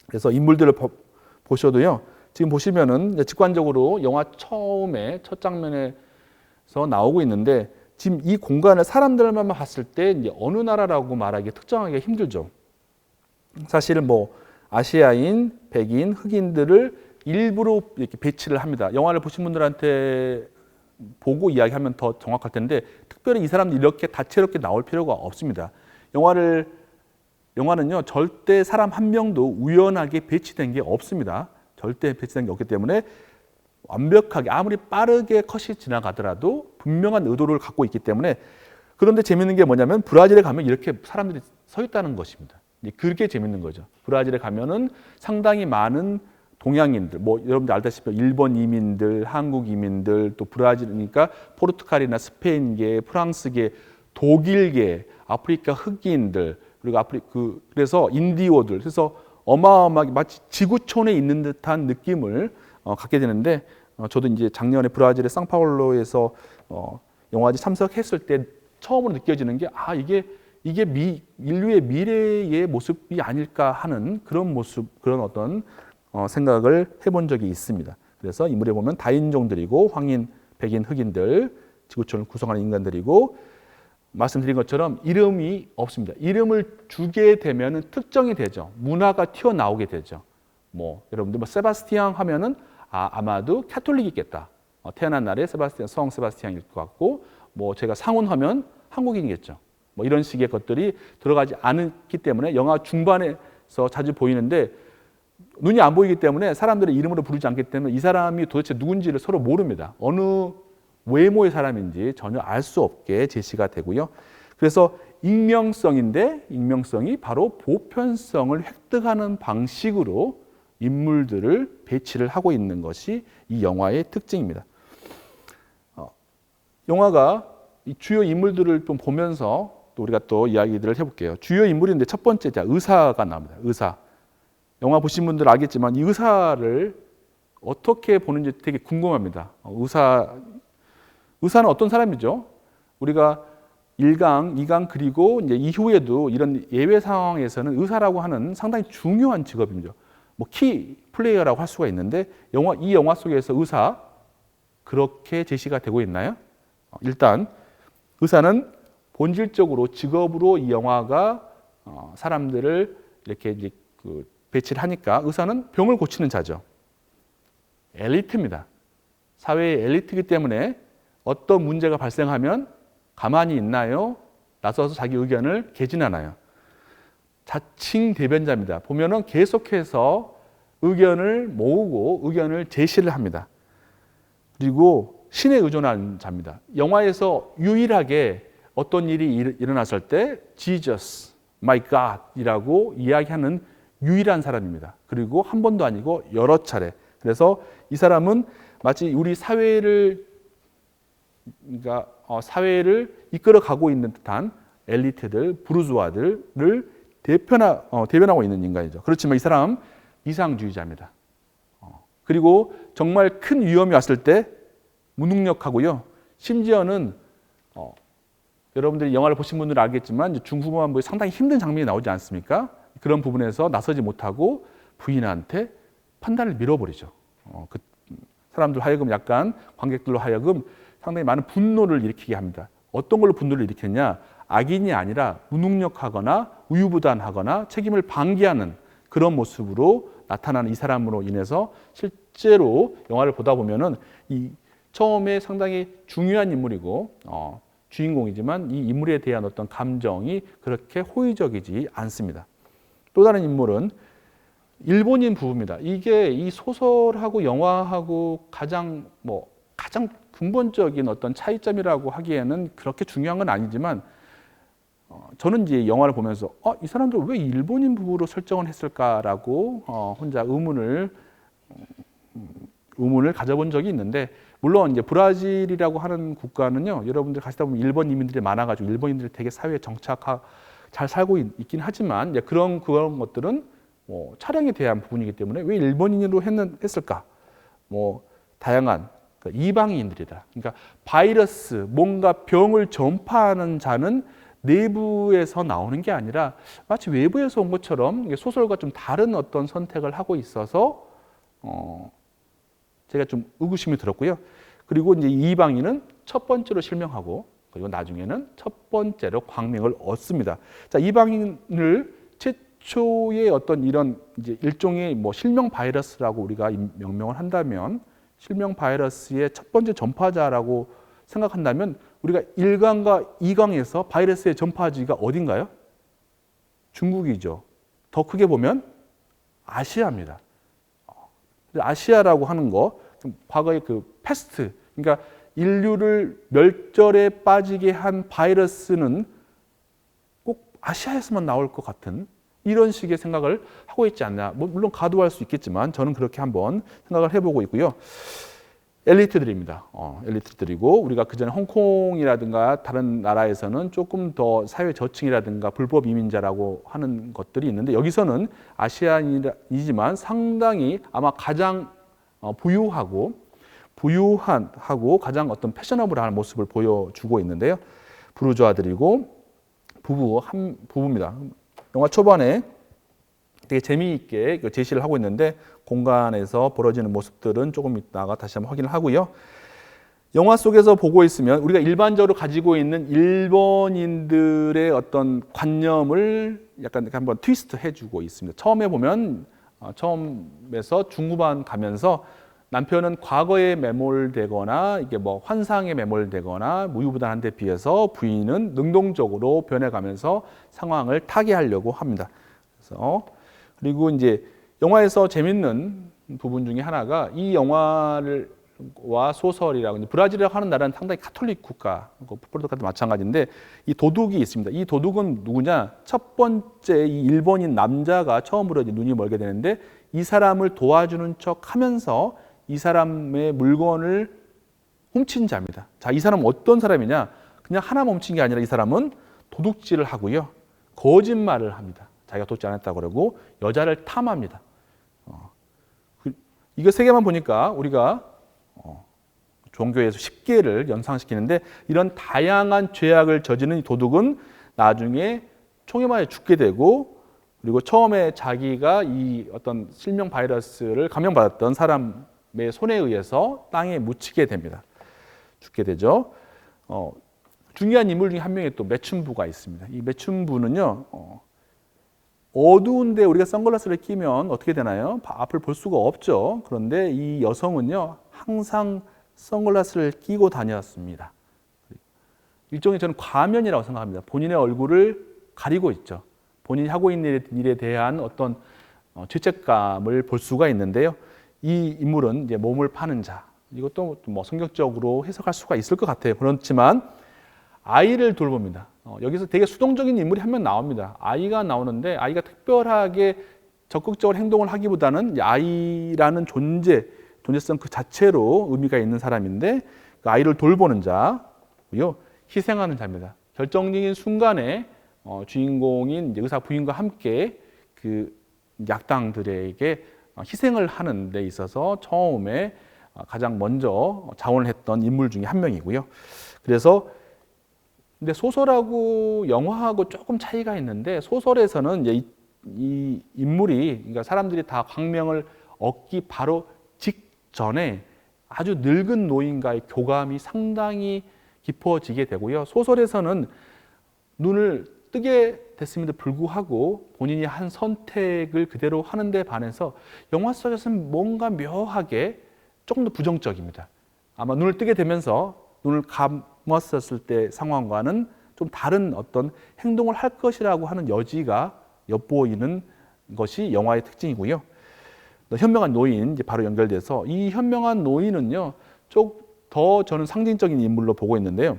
그래서 인물들을 보셔도요, 지금 보시면은 직관적으로 영화 처음에 첫 장면에서 나오고 있는데, 지금 이 공간을 사람들만 봤을 때 이제 어느 나라라고 말하기 특정하기 힘들죠. 사실 뭐 아시아인, 백인, 흑인들을 일부러 이렇게 배치를 합니다. 영화를 보신 분들한테 보고 이야기하면 더 정확할 텐데, 특별히 이 사람들이 이렇게 다채롭게 나올 필요가 없습니다. 영화는요, 절대 사람 한 명도 우연하게 배치된 게 없습니다. 절대 배치된 게 없기 때문에 완벽하게, 아무리 빠르게 컷이 지나가더라도 분명한 의도를 갖고 있기 때문에. 그런데 재밌는 게 뭐냐면, 브라질에 가면 이렇게 사람들이 서 있다는 것입니다. 그게 재밌는 거죠. 브라질에 가면은 상당히 많은 동양인들, 뭐 여러분들 알다시피 일본 이민들, 한국 이민들, 또 브라질이니까 포르투갈이나 스페인계, 프랑스계, 독일계, 아프리카 흑인들, 그리고 그래서 인디오들, 그래서 어마어마하게 마치 지구촌에 있는 듯한 느낌을 갖게 되는데, 저도 이제 작년에 브라질의 상파울루에서 영화제 참석했을 때 처음으로 느껴지는 게, 이게 인류의 미래의 모습이 아닐까 하는 그런 모습, 그런 어떤 생각을 해본 적이 있습니다. 그래서 인물에 보면 다인종들이고 황인, 백인, 흑인들, 지구촌을 구성하는 인간들이고, 말씀드린 것처럼 이름이 없습니다. 이름을 주게 되면 특정이 되죠. 문화가 튀어나오게 되죠. 뭐 여러분들 뭐 세바스티앙 하면은 아마도 캐톨릭이겠다. 태어난 날에 성 세바스티앙일 것 같고, 뭐 제가 상훈하면 한국인이겠죠. 뭐 이런 식의 것들이 들어가지 않기 때문에 영화 중반에서 자주 보이는데, 눈이 안 보이기 때문에 사람들의 이름으로 부르지 않기 때문에 이 사람이 도대체 누군지를 서로 모릅니다. 어느 외모의 사람인지 전혀 알 수 없게 제시가 되고요. 그래서 익명성인데 익명성이 바로 보편성을 획득하는 방식으로 인물들을 배치를 하고 있는 것이 이 영화의 특징입니다. 영화가 이 주요 인물들을 좀 보면서 또 우리가 또 이야기들을 해볼게요. 주요 인물인데 첫 번째 의사가 나옵니다. 의사. 영화 보신 분들 알겠지만 이 의사를 어떻게 보는지 되게 궁금합니다. 의사는 어떤 사람이죠? 우리가 1강, 2강 그리고 이제 이후에도 이런 예외 상황에서는 의사라고 하는 상당히 중요한 직업입니다. 뭐 키 플레이어라고 할 수가 있는데 이 영화 속에서 의사 그렇게 제시가 되고 있나요? 일단 의사는 본질적으로 직업으로 이 영화가 사람들을 이렇게 이제 배치를 하니까 의사는 병을 고치는 자죠. 엘리트입니다. 사회의 엘리트이기 때문에 어떤 문제가 발생하면 가만히 있나요? 나서서 자기 의견을 개진하나요? 자칭 대변자입니다. 보면은 계속해서 의견을 모으고 의견을 제시를 합니다. 그리고 신에 의존한 자입니다. 영화에서 유일하게 어떤 일이 일어났을 때 Jesus, my God 이라고 이야기하는 유일한 사람입니다. 그리고 한 번도 아니고 여러 차례. 그래서 이 사람은 마치 우리 사회를 이끌어가고 있는 듯한 엘리트들, 부르주아들을 대변하고 있는 인간이죠. 그렇지만 이 사람 이상주의자입니다. 그리고 정말 큰 위험이 왔을 때 무능력하고요. 심지어는 여러분들이 영화를 보신 분들은 알겠지만 중후반부에 상당히 힘든 장면이 나오지 않습니까? 그런 부분에서 나서지 못하고 부인한테 판단을 밀어버리죠. 그 사람들 하여금 약간 관객들로 하여금 상당히 많은 분노를 일으키게 합니다. 어떤 걸로 분노를 일으켰냐? 악인이 아니라 무능력하거나 우유부단하거나 책임을 방기하는 그런 모습으로 나타나는 이 사람으로 인해서 실제로 영화를 보다 보면은 이 처음에 상당히 중요한 인물이고 주인공이지만 이 인물에 대한 어떤 감정이 그렇게 호의적이지 않습니다. 또 다른 인물은 일본인 부부입니다. 이게 이 소설하고 영화하고 가장 근본적인 어떤 차이점이라고 하기에는 그렇게 중요한 건 아니지만 저는 이제 영화를 보면서 이 사람들 왜 일본인 부부로 설정을 했을까라고 혼자 의문을 가져본 적이 있는데 물론 이제 브라질이라고 하는 국가는요 여러분들 가시다 보면 일본 이민들이 많아가지고 일본인들이 되게 사회에 잘 살고 있긴 하지만 이제 그런 것들은 차량에 대한 부분이기 때문에 왜 일본인으로 했을까? 다양한 이방인들이다. 그러니까 바이러스, 뭔가 병을 전파하는 자는 내부에서 나오는 게 아니라 마치 외부에서 온 것처럼 소설과 좀 다른 어떤 선택을 하고 있어서 제가 좀 의구심이 들었고요. 그리고 이제 이방인은 첫 번째로 실명하고 그리고 나중에는 첫 번째로 광명을 얻습니다. 자, 이방인을 최초의 어떤 이런 이제 일종의 실명 바이러스라고 우리가 명명을 한다면 실명 바이러스의 첫 번째 전파자라고 생각한다면 우리가 1강과 2강에서 바이러스의 전파지가 어딘가요? 중국이죠. 더 크게 보면 아시아입니다. 아시아라고 하는 거, 과거의 그 패스트, 그러니까 인류를 멸절에 빠지게 한 바이러스는 꼭 아시아에서만 나올 것 같은 이런 식의 생각을 하고 있지 않나. 물론 가도할 수 있겠지만 저는 그렇게 한번 생각을 해보고 있고요. 엘리트들입니다. 엘리트들이고 우리가 그전에 홍콩이라든가 다른 나라에서는 조금 더 사회 저층이라든가 불법 이민자라고 하는 것들이 있는데 여기서는 아시아인이지만 상당히 아마 가장 부유하고 가장 어떤 패셔너블한 모습을 보여주고 있는데요. 부르주아들이고 부부입니다. 영화 초반에 되게 재미있게 제시를 하고 있는데 공간에서 벌어지는 모습들은 조금 이따가 다시 한번 확인을 하고요. 영화 속에서 보고 있으면 우리가 일반적으로 가지고 있는 일본인들의 어떤 관념을 약간 이렇게 한번 트위스트 해주고 있습니다. 처음에 보면 처음에서 중후반 가면서 남편은 과거에 매몰되거나 이게 환상에 매몰되거나 무유부단한 데 비해서 부인은 능동적으로 변해가면서 상황을 타개하려고 합니다. 그래서 그리고 이제 영화에서 재밌는 부분 중에 하나가 이 영화를 와 소설이라고 브라질이라고 하는 나라는 상당히 가톨릭 국가, 포르투갈도 마찬가지인데 이 도둑이 있습니다. 이 도둑은 누구냐? 첫 번째 이 일본인 남자가 처음으로 이제 눈이 멀게 되는데 이 사람을 도와주는 척하면서 이 사람의 물건을 훔친 자입니다. 자, 이 사람은 어떤 사람이냐? 그냥 하나 훔친 게 아니라 이 사람은 도둑질을 하고요, 거짓말을 합니다. 자기가 도둑질 안 했다고 그러고 여자를 탐합니다. 이거 세 개만 보니까 우리가 종교에서 10개를 연상시키는데 이런 다양한 죄악을 저지른 이 도둑은 나중에 총에 맞아 죽게 되고, 그리고 처음에 자기가 이 어떤 실명 바이러스를 감염받았던 사람의 손에 의해서 땅에 묻히게 됩니다. 죽게 되죠. 중요한 인물 중에 한 명이 또 매춘부가 있습니다. 이 매춘부는요, 어두운데 우리가 선글라스를 끼면 어떻게 되나요? 앞을 볼 수가 없죠. 그런데 이 여성은요, 항상 선글라스를 끼고 다녔습니다. 일종의 저는 과면이라고 생각합니다. 본인의 얼굴을 가리고 있죠. 본인이 하고 있는 일에 대한 어떤 죄책감을 볼 수가 있는데요. 이 인물은 이제 몸을 파는 자. 이것도 뭐 성격적으로 해석할 수가 있을 것 같아요. 그렇지만 아이를 돌봅니다. 여기서 되게 수동적인 인물이 한 명 나옵니다. 아이가 나오는데 아이가 특별하게 적극적으로 행동을 하기보다는 아이라는 존재성 그 자체로 의미가 있는 사람인데 그 아이를 돌보는 자고요, 희생하는 자입니다. 결정적인 순간에 주인공인 의사 부인과 함께 그 약당들에게 희생을 하는 데 있어서 처음에 가장 먼저 자원을 했던 인물 중에 한 명이고요. 그래서 근데 소설하고 영화하고 조금 차이가 있는데, 소설에서는 이제 이 인물이, 그러니까 사람들이 다 광명을 얻기 바로 직전에 아주 늙은 노인과의 교감이 상당히 깊어지게 되고요. 소설에서는 눈을 뜨게 됐음에도 불구하고 본인이 한 선택을 그대로 하는데 반해서 영화 속에서는 뭔가 묘하게 조금 더 부정적입니다. 아마 눈을 뜨게 되면서 눈을 감았었을 때 상황과는 좀 다른 어떤 행동을 할 것이라고 하는 여지가 엿보이는 것이 영화의 특징이고요. 현명한 노인 이제 바로 연결돼서 이 현명한 노인은요, 좀 더 저는 상징적인 인물로 보고 있는데요.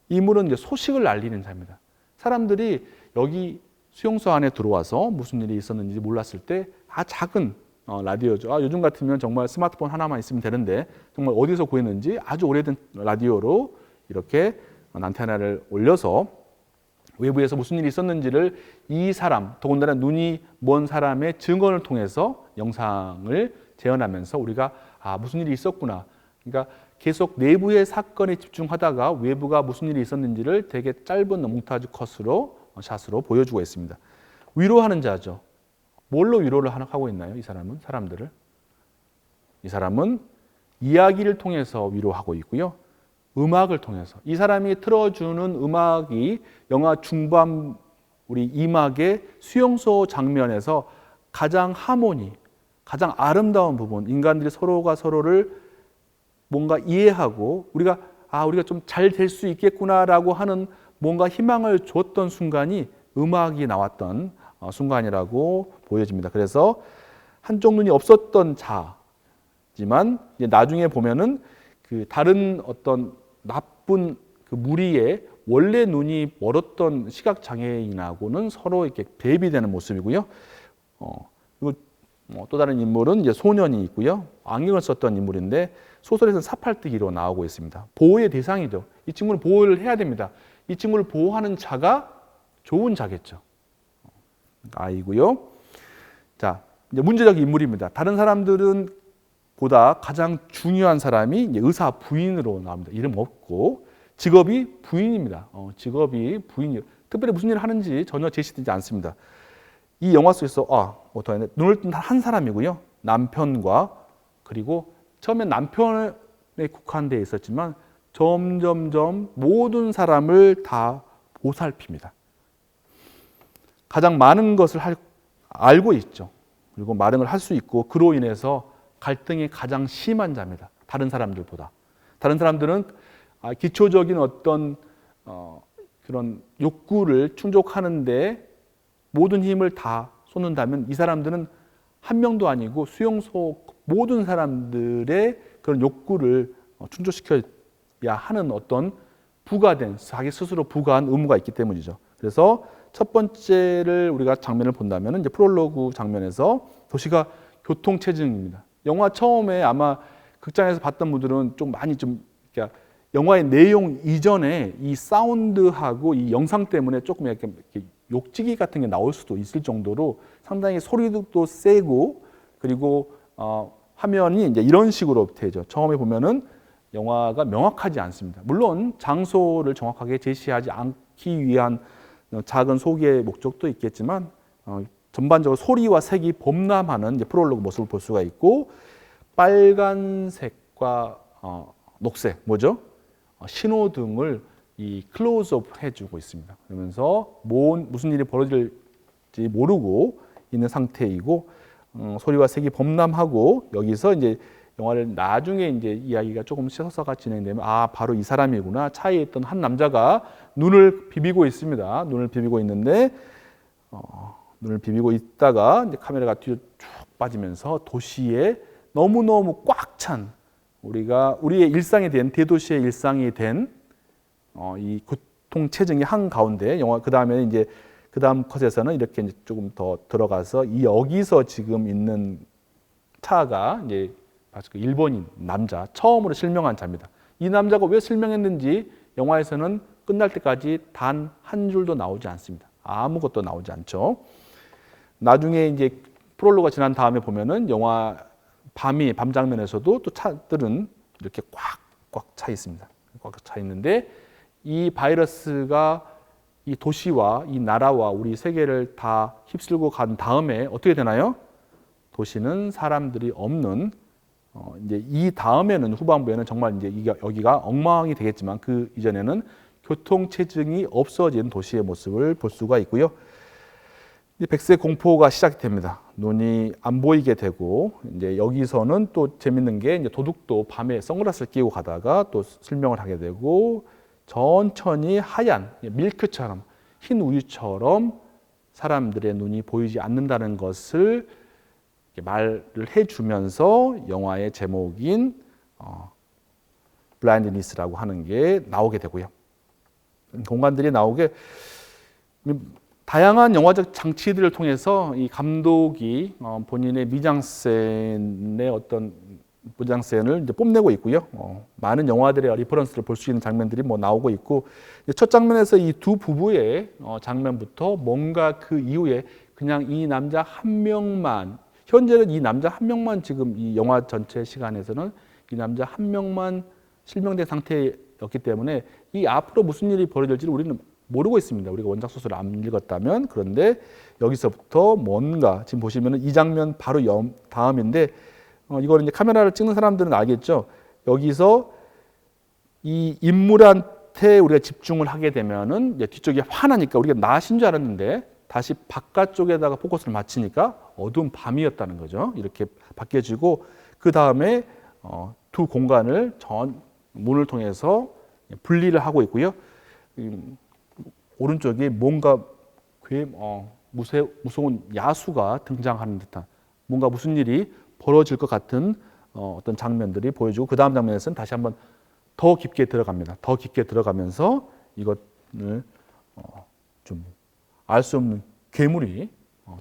이 인물은 이제 소식을 알리는 자입니다. 사람들이 여기 수용소 안에 들어와서 무슨 일이 있었는지 몰랐을 때 작은 라디오죠. 요즘 같으면 정말 스마트폰 하나만 있으면 되는데 정말 어디서 구했는지 아주 오래된 라디오로 이렇게 안테나를 올려서 외부에서 무슨 일이 있었는지를 이 사람, 더군다나 눈이 먼 사람의 증언을 통해서 영상을 재현하면서 우리가 무슨 일이 있었구나. 그러니까 계속 내부의 사건에 집중하다가 외부가 무슨 일이 있었는지를 되게 짧은 몽타주 컷으로 샷으로 보여주고 있습니다. 위로하는 자죠. 뭘로 위로를 하고 있나요? 이 사람은 사람들을. 이 사람은 이야기를 통해서 위로하고 있고요. 음악을 통해서. 이 사람이 틀어주는 음악이 영화 중반 우리 2막의 수용소 장면에서 가장 가장 아름다운 부분, 인간들이 서로가 서로를 뭔가 이해하고 우리가 좀 잘 될 수 있겠구나라고 하는 뭔가 희망을 줬던 순간이 음악이 나왔던 순간이라고 보여집니다. 그래서 한쪽 눈이 없었던 자지만 이제 나중에 보면은 그 다른 어떤 나쁜 그 무리의 원래 눈이 멀었던 시각 장애인하고는 서로 이렇게 대비되는 모습이고요. 그리고 또 다른 인물은 이제 소년이 있고요. 안경을 썼던 인물인데 소설에서는 사팔뜨기로 나오고 있습니다. 보호의 대상이죠. 이 친구는 보호를 해야 됩니다. 이 친구를 보호하는 자가 좋은 자겠죠. 아이고요. 자, 이제 문제적 인물입니다. 다른 사람들은 보다 가장 중요한 사람이 이제 의사 부인으로 나옵니다. 이름 없고 직업이 부인입니다. 직업이 부인이요. 특별히 무슨 일을 하는지 전혀 제시되지 않습니다. 이 영화 속에서 눈을 뜬 한 사람이고요. 남편과 그리고 처음엔 남편에 국한되어 있었지만 점점점 모든 사람을 다 보살핍니다. 가장 많은 것을 알고 있죠. 그리고 말을 할 수 있고 그로 인해서 갈등이 가장 심한 자입니다. 다른 사람들보다. 다른 사람들은 기초적인 어떤 그런 욕구를 충족하는데 모든 힘을 다 쏟는다면 이 사람들은 한 명도 아니고 수용소 모든 사람들의 그런 욕구를 충족시켜야 하는 어떤 부과된, 자기 스스로 부과한 의무가 있기 때문이죠. 그래서 첫 번째를 우리가 장면을 본다면 이제 프롤로그 장면에서 도시가 교통체증입니다. 영화 처음에 아마 극장에서 봤던 분들은 좀 많이 그러니까 영화의 내용 이전에 이 사운드하고 이 영상 때문에 조금 약간 이렇게 욕지기 같은 게 나올 수도 있을 정도로 상당히 소리도 세고, 그리고 화면이 이제 이런 식으로 되죠. 처음에 보면은 영화가 명확하지 않습니다. 물론 장소를 정확하게 제시하지 않기 위한 작은 소개의 목적도 있겠지만 전반적으로 소리와 색이 범람하는 이제 프롤로그 모습을 볼 수가 있고, 빨간색과 녹색 뭐죠? 신호등을 이 클로즈업 해주고 있습니다. 그러면서 무슨 일이 벌어질지 모르고 있는 상태이고, 소리와 색이 범람하고, 여기서 이제 영화를 나중에 이제 이야기가 조금 서서가 진행되면 바로 이 사람이구나. 차에 있던 한 남자가 눈을 비비고 있습니다. 눈을 비비고 있는데 눈을 비비고 있다가 이제 카메라가 뒤로 쭉 빠지면서 도시에 너무너무 꽉 찬 우리의 일상이 된, 대도시의 일상이 된 이 교통체증이 한가운데, 영화 그 다음에 이제 그 다음 컷에서는 이렇게 이제 조금 더 들어가서 여기서 지금 있는 차가 이제 그 일본인 남자, 처음으로 실명한 자입니다. 이 남자가 왜 실명했는지 영화에서는 끝날 때까지 단 한 줄도 나오지 않습니다. 아무것도 나오지 않죠. 나중에 이제 프롤로그가 지난 다음에 보면은 영화 밤 장면에서도 또 차들은 이렇게 꽉꽉 차 있습니다. 꽉 차 있는데, 이 바이러스가 이 도시와 이 나라와 우리 세계를 다 휩쓸고 간 다음에 어떻게 되나요? 도시는 사람들이 없는, 이제 이 다음에는, 후반부에는 정말 이제 여기가 엉망이 되겠지만 그 이전에는 교통체증이 없어진 도시의 모습을 볼 수가 있고요. 이제 백색 공포가 시작이 됩니다. 눈이 안 보이게 되고, 이제 여기서는 또 재밌는 게, 이제 도둑도 밤에 선글라스를 끼고 가다가 또 실명을 하게 되고, 천천히 하얀 밀크처럼, 흰 우유처럼 사람들의 눈이 보이지 않는다는 것을 말을 해주면서 영화의 제목인 블라인드니스라고 하는 게 나오게 되고요. 공간들이 나오게, 다양한 영화적 장치들을 통해서 이 감독이 본인의 미장센의 어떤 미장센을 이제 뽐내고 있고요. 많은 영화들의 리퍼런스를 볼 수 있는 장면들이 나오고 있고, 첫 장면에서 이 두 부부의 장면부터 뭔가 그 이후에 그냥 이 남자 한 명만, 현재는 이 남자 한 명만, 지금 이 영화 전체 시간에서는 이 남자 한 명만 실명된 상태였기 때문에 이 앞으로 무슨 일이 벌어질지를 우리는 모르고 있습니다. 우리가 원작 소설을 안 읽었다면. 그런데 여기서부터 뭔가, 지금 보시면 이 장면 바로 다음인데, 이거는 이제 카메라를 찍는 사람들은 알겠죠. 여기서 이 인물한테 우리가 집중을 하게 되면은 이제 뒤쪽이 환하니까 우리가 낮인 줄 알았는데, 다시 바깥쪽에다가 포커스를 맞추니까 어두운 밤이었다는 거죠. 이렇게 바뀌어지고, 그 다음에 두 공간을 문을 통해서 분리를 하고 있고요. 오른쪽에 뭔가 무서운 야수가 등장하는 듯한, 뭔가 무슨 일이 벌어질 것 같은 어떤 장면들이 보여주고, 그 다음 장면에서는 다시 한번 더 깊게 들어갑니다. 더 깊게 들어가면서 이것을 좀 알 수 없는 괴물이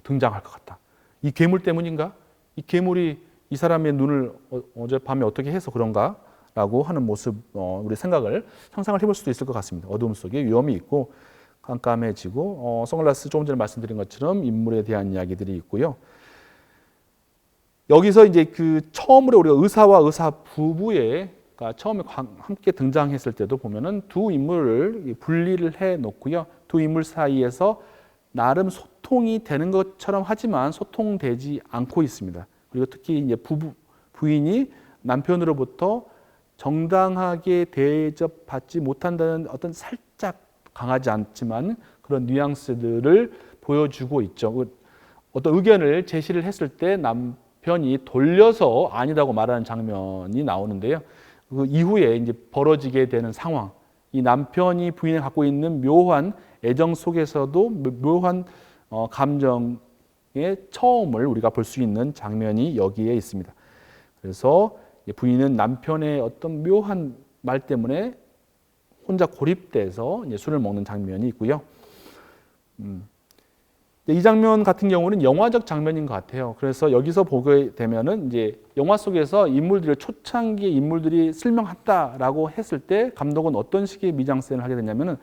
등장할 것 같다. 이 괴물 때문인가? 이 괴물이 이 사람의 눈을 어젯밤에 어떻게 해서 그런가? 라고 하는 모습, 우리 상상을 해볼 수도 있을 것 같습니다. 어둠 속에 위험이 있고 깜깜해지고, 선글라스 조금 전에 말씀드린 것처럼 인물에 대한 이야기들이 있고요. 여기서 이제 처음으로 우리가 의사와 의사 부부의, 그러니까 처음에 함께 등장했을 때도 보면은 두 인물을 분리를 해 놓고요. 두 인물 사이에서 나름 소통이 되는 것처럼 하지만 소통되지 않고 있습니다. 그리고 특히 이제 부인이 남편으로부터 정당하게 대접받지 못한다는 어떤 살짝 강하지 않지만 그런 뉘앙스들을 보여주고 있죠. 어떤 의견을 제시를 했을 때 남편이 돌려서 아니라고 말하는 장면이 나오는데요. 그 이후에 이제 벌어지게 되는 상황, 이 남편이 부인에 갖고 있는 묘한 애정 속에서도 묘한 감정이 처음을 우리가 볼 수 있는 장면이 여기에 있습니다. 그래서 부인은 남편의 어떤 묘한 말 때문에 혼자 고립돼서 술을 먹는 장면이 있고요. 이 장면 같은 경우는 영화적 장면인 것 같아요. 그래서 여기서 보게 되면은 이제 영화 속에서 인물들을 초창기 인물들이 설명했다라고 했을 때 감독은 어떤 식의 미장센을 하게 되냐면은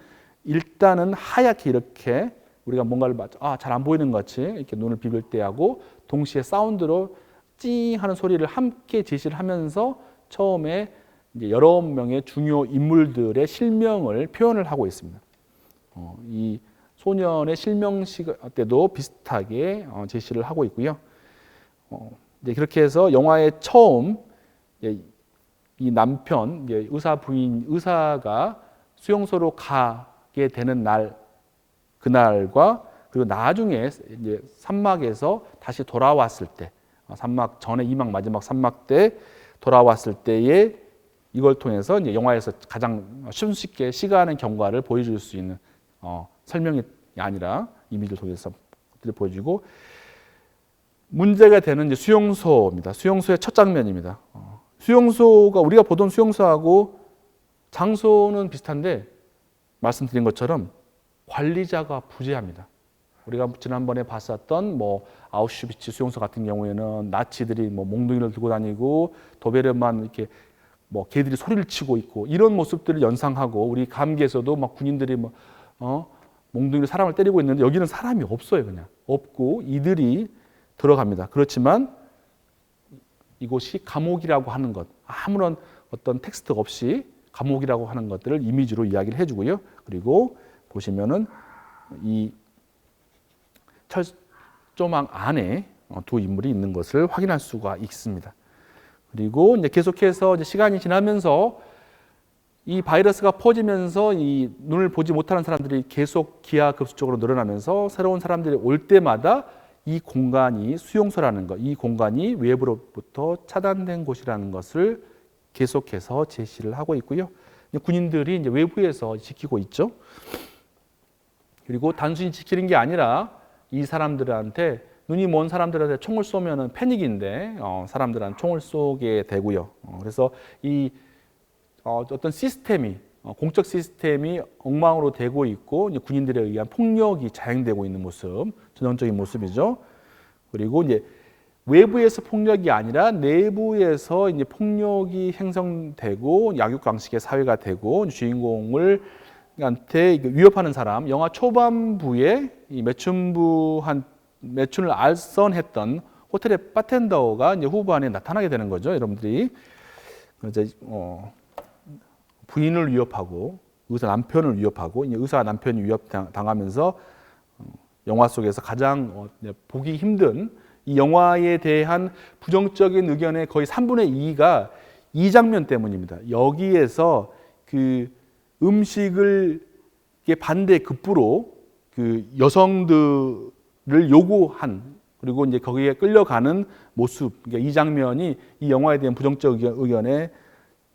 일단은 하얗게 이렇게 우리가 뭔가를 잘 안 보이는 것 같이 이렇게 눈을 비빌 때 하고 동시에 사운드로 찡 하는 소리를 함께 제시를 하면서 처음에 이제 여러 명의 중요 인물들의 실명을 표현을 하고 있습니다. 이 소년의 실명식 때도 비슷하게 제시를 하고 있고요. 이제 그렇게 해서 영화의 처음 이 남편 의사가 수용소로 가게 되는 날 그날과 그리고 나중에 이제 3막에서 다시 돌아왔을 때 3막 전에 2막 마지막 3막 때 돌아왔을 때에 이걸 통해서 이제 영화에서 가장 쉽게 시간의 경과를 보여줄 수 있는 설명이 아니라 이미지를 통해서 보여주고 문제가 되는 이제 수용소입니다. 수용소의 첫 장면입니다. 수용소가 우리가 보던 수용소하고 장소는 비슷한데 말씀드린 것처럼 관리자가 부재합니다. 우리가 지난번에 봤었던 아우슈비츠 수용소 같은 경우에는 나치들이 몽둥이를 들고 다니고 도베르만 이렇게 개들이 소리를 치고 있고 이런 모습들을 연상하고 우리 감기에서도 군인들이 몽둥이로 사람을 때리고 있는데 여기는 사람이 없어요. 그냥 없고 이들이 들어갑니다. 그렇지만 이곳이 감옥이라고 하는 것 아무런 어떤 텍스트 없이 감옥이라고 하는 것들을 이미지로 이야기를 해주고요. 그리고 보시면은 이 철조망 안에 두 인물이 있는 것을 확인할 수가 있습니다. 그리고 이제 계속해서 이제 시간이 지나면서 이 바이러스가 퍼지면서 이 눈을 보지 못하는 사람들이 계속 기하급수적으로 늘어나면서 새로운 사람들이 올 때마다 이 공간이 수용소라는 것, 이 공간이 외부로부터 차단된 곳이라는 것을 계속해서 제시를 하고 있고요. 군인들이 이제 외부에서 지키고 있죠. 그리고 단순히 지키는 게 아니라 이 사람들한테 눈이 먼 사람들한테 총을 쏘면은 패닉인데 사람들한테 총을 쏘게 되고요. 그래서 이 어떤 시스템이 공적 시스템이 엉망으로 되고 있고 이제 군인들에 의한 폭력이 자행되고 있는 모습, 전형적인 모습이죠. 그리고 이제 외부에서 폭력이 아니라 내부에서 이제 폭력이 형성되고 약육강식의 사회가 되고 주인공을 한테 위협하는 사람, 영화 초반부에 이 매춘을 알선했던 호텔의 바텐더가 이제 후반에 나타나게 되는 거죠, 여러분들이. 이제 부인을 위협하고 의사 남편을 위협하고 의사 남편이 위협당하면서 영화 속에서 가장 보기 힘든 이 영화에 대한 부정적인 의견의 거의 3분의 2가 이 장면 때문입니다. 여기에서 그 음식을 반대급부로 그 여성들을 요구한 그리고 이제 거기에 끌려가는 모습, 그러니까 이 장면이 이 영화에 대한 부정적 의견의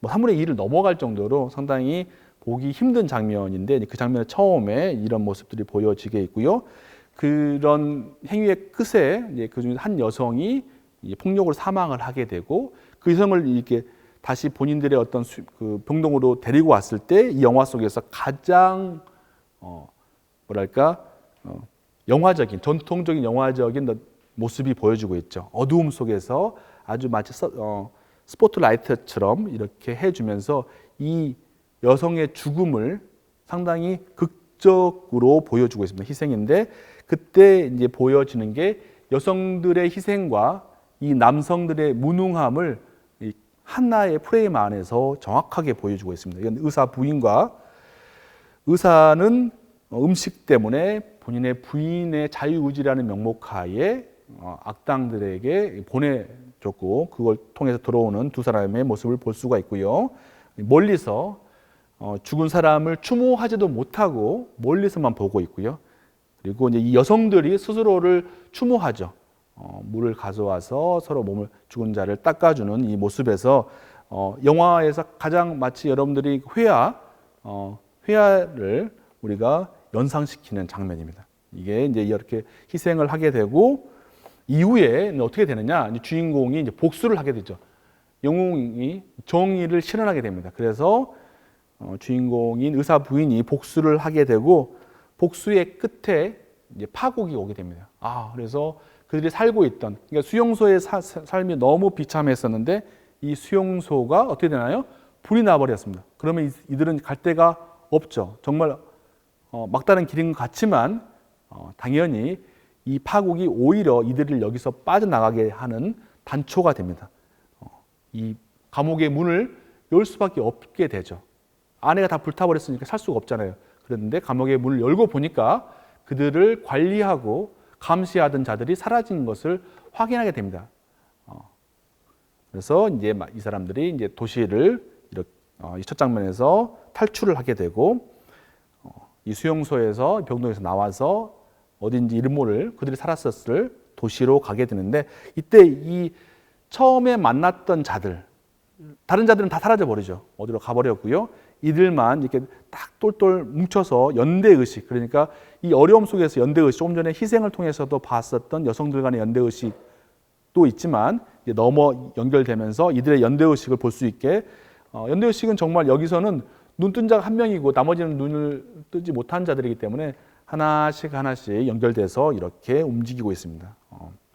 3분의 2를 넘어갈 정도로 상당히 보기 힘든 장면인데 그 장면의 처음에 이런 모습들이 보여지게 있고요. 그런 행위의 끝에 이제 그중 한 여성이 폭력으로 사망을 하게 되고 그 여성을 이렇게 다시 본인들의 어떤 그 병동으로 데리고 왔을 때 이 영화 속에서 가장 영화적인 전통적인 영화적인 모습이 보여지고 있죠. 어두움 속에서 아주 마치 스포트라이트처럼 이렇게 해주면서 이 여성의 죽음을 상당히 극적으로 보여주고 있습니다. 희생인데 그때 이제 보여지는 게 여성들의 희생과 이 남성들의 무능함을 하나의 프레임 안에서 정확하게 보여주고 있습니다. 이건 의사 부인과 의사는 음식 때문에 본인의 부인의 자유의지라는 명목하에 악당들에게 보내줬고 그걸 통해서 들어오는 두 사람의 모습을 볼 수가 있고요. 멀리서 죽은 사람을 추모하지도 못하고 멀리서만 보고 있고요. 그리고 이제 이 여성들이 스스로를 추모하죠. 물을 가져와서 서로 몸을 죽은 자를 닦아주는 이 모습에서 영화에서 가장 마치 여러분들이 회화를 우리가 연상시키는 장면입니다. 이게 이제 이렇게 희생을 하게 되고 이후에 어떻게 되느냐? 이제 주인공이 이제 복수를 하게 되죠. 영웅이 정의를 실현하게 됩니다. 그래서 주인공인 의사 부인이 복수를 하게 되고 복수의 끝에 이제 파국이 오게 됩니다. 그래서 그들이 살고 있던 그러니까 수용소의 삶이 너무 비참했었는데 이 수용소가 어떻게 되나요? 불이 나버렸습니다. 그러면 이들은 갈 데가 없죠. 정말 막다른 길인 것 같지만 당연히 이 파국이 오히려 이들을 여기서 빠져나가게 하는 단초가 됩니다. 이 감옥의 문을 열 수밖에 없게 되죠. 안에가 다 불타버렸으니까 살 수가 없잖아요. 그런데 감옥의 문을 열고 보니까 그들을 관리하고 감시하던 자들이 사라진 것을 확인하게 됩니다. 그래서 이제 이 사람들이 이제 도시를 이 첫 장면에서 탈출을 하게 되고 이 수용소에서 병동에서 나와서 어딘지 이름 모를 그들이 살았었을 도시로 가게 되는데 이때 이 처음에 만났던 자들 다른 자들은 다 사라져 버리죠. 어디로 가버렸고요. 이들만 이렇게 딱 똘똘 뭉쳐서 연대의식 그러니까 이 어려움 속에서 연대의식 조금 전에 희생을 통해서도 봤었던 여성들 간의 연대의식도 있지만 이제 넘어 연결되면서 이들의 연대의식을 볼 수 있게 연대의식은 정말 여기서는 눈 뜬 자가 한 명이고 나머지는 눈을 뜨지 못한 자들이기 때문에 하나씩 연결돼서 이렇게 움직이고 있습니다.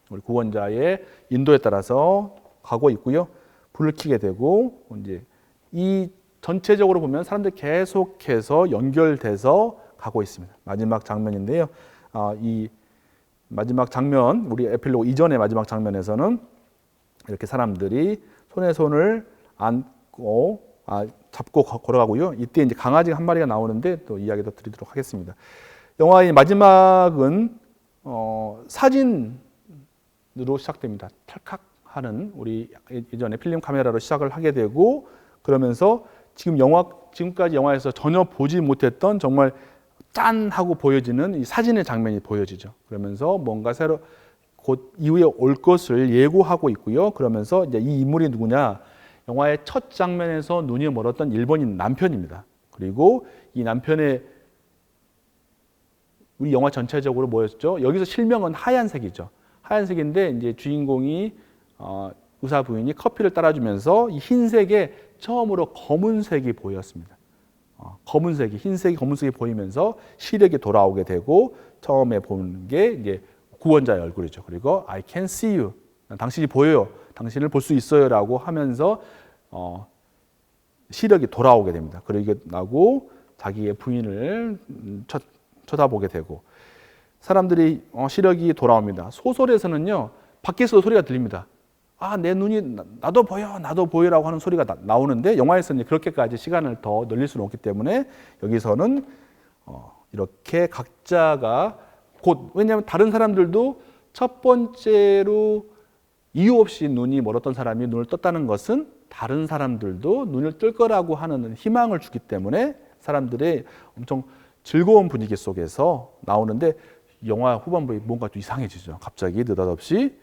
우리 구원자의 인도에 따라서 가고 있고요. 불을 켜게 되고 이제 이 전체적으로 보면 사람들이 계속해서 연결돼서 가고 있습니다. 마지막 장면인데요. 이 마지막 장면, 우리 에필로그 이전의 마지막 장면에서는 이렇게 사람들이 손에 손을 안고 잡고 걸어가고요. 이때 이제 강아지 한 마리가 나오는데 또 이야기 더 드리도록 하겠습니다. 영화의 마지막은 사진으로 시작됩니다. 탈칵하는 우리 예전에 필름 카메라로 시작을 하게 되고 그러면서 지금까지 영화에서 전혀 보지 못했던 정말 짠 하고 보여지는 이 사진의 장면이 보여지죠. 그러면서 뭔가 새로 곧 이후에 올 것을 예고하고 있고요. 그러면서 이제 이 인물이 누구냐? 영화의 첫 장면에서 눈이 멀었던 일본인 남편입니다. 그리고 이 남편의 우리 영화 전체적으로 뭐였죠? 여기서 실명은 하얀색이죠. 하얀색인데 이제 주인공이 의사 부인이 커피를 따라주면서 이 흰색에 처음으로 검은색이 보였습니다. 검은색이 흰색이 검은색이 보이면서 시력이 돌아오게 되고 처음에 보는 게 이제 구원자의 얼굴이죠. 그리고 I can see you. 당신이 보여요. 당신을 볼 수 있어요라고 하면서 시력이 돌아오게 됩니다. 그러고 자기의 부인을 쳐다보게 되고 사람들이 시력이 돌아옵니다. 소설에서는요 밖에서 소리가 들립니다. 내 눈이 나도 보여라고 하는 소리가 나오는데 영화에서는 그렇게까지 시간을 더 늘릴 수는 없기 때문에 여기서는 이렇게 각자가 왜냐하면 다른 사람들도 첫 번째로 이유 없이 눈이 멀었던 사람이 눈을 떴다는 것은 다른 사람들도 눈을 뜰 거라고 하는 희망을 주기 때문에 사람들의 엄청 즐거운 분위기 속에서 나오는데 영화 후반부에 뭔가 좀 이상해지죠. 갑자기 느닷없이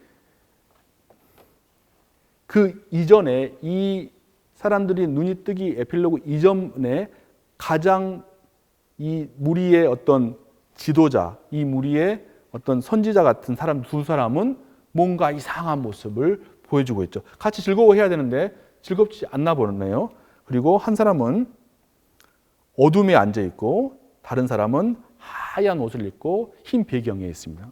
그 이전에 이 사람들이 눈이 뜨기 에필로그 이전에 가장 이 무리의 어떤 지도자, 이 무리의 어떤 선지자 같은 사람 두 사람은 뭔가 이상한 모습을 보여주고 있죠. 같이 즐거워해야 되는데 즐겁지 않나 보네요. 그리고 한 사람은 어둠에 앉아 있고 다른 사람은 하얀 옷을 입고 흰 배경에 있습니다.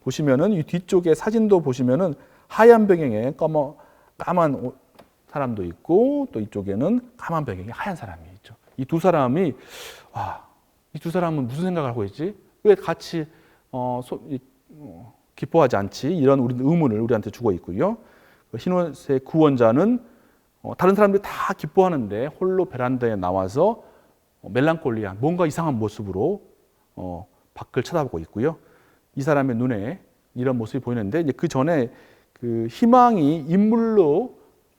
보시면은 이 뒤쪽에 사진도 보시면은 하얀 배경에 까만 사람도 있고 또 이쪽에는 까만 배경에 하얀 사람이 있죠. 이 두 사람이 이 두 사람은 무슨 생각을 하고 있지? 왜 같이 기뻐하지 않지? 이런 우리 의문을 우리한테 주고 있고요. 흰옷의 구원자는 다른 사람들이 다 기뻐하는데 홀로 베란다에 나와서 멜랑콜리한 뭔가 이상한 모습으로 밖을 쳐다보고 있고요. 이 사람의 눈에 이런 모습이 보이는데 이제 그 전에 그 희망이 인물로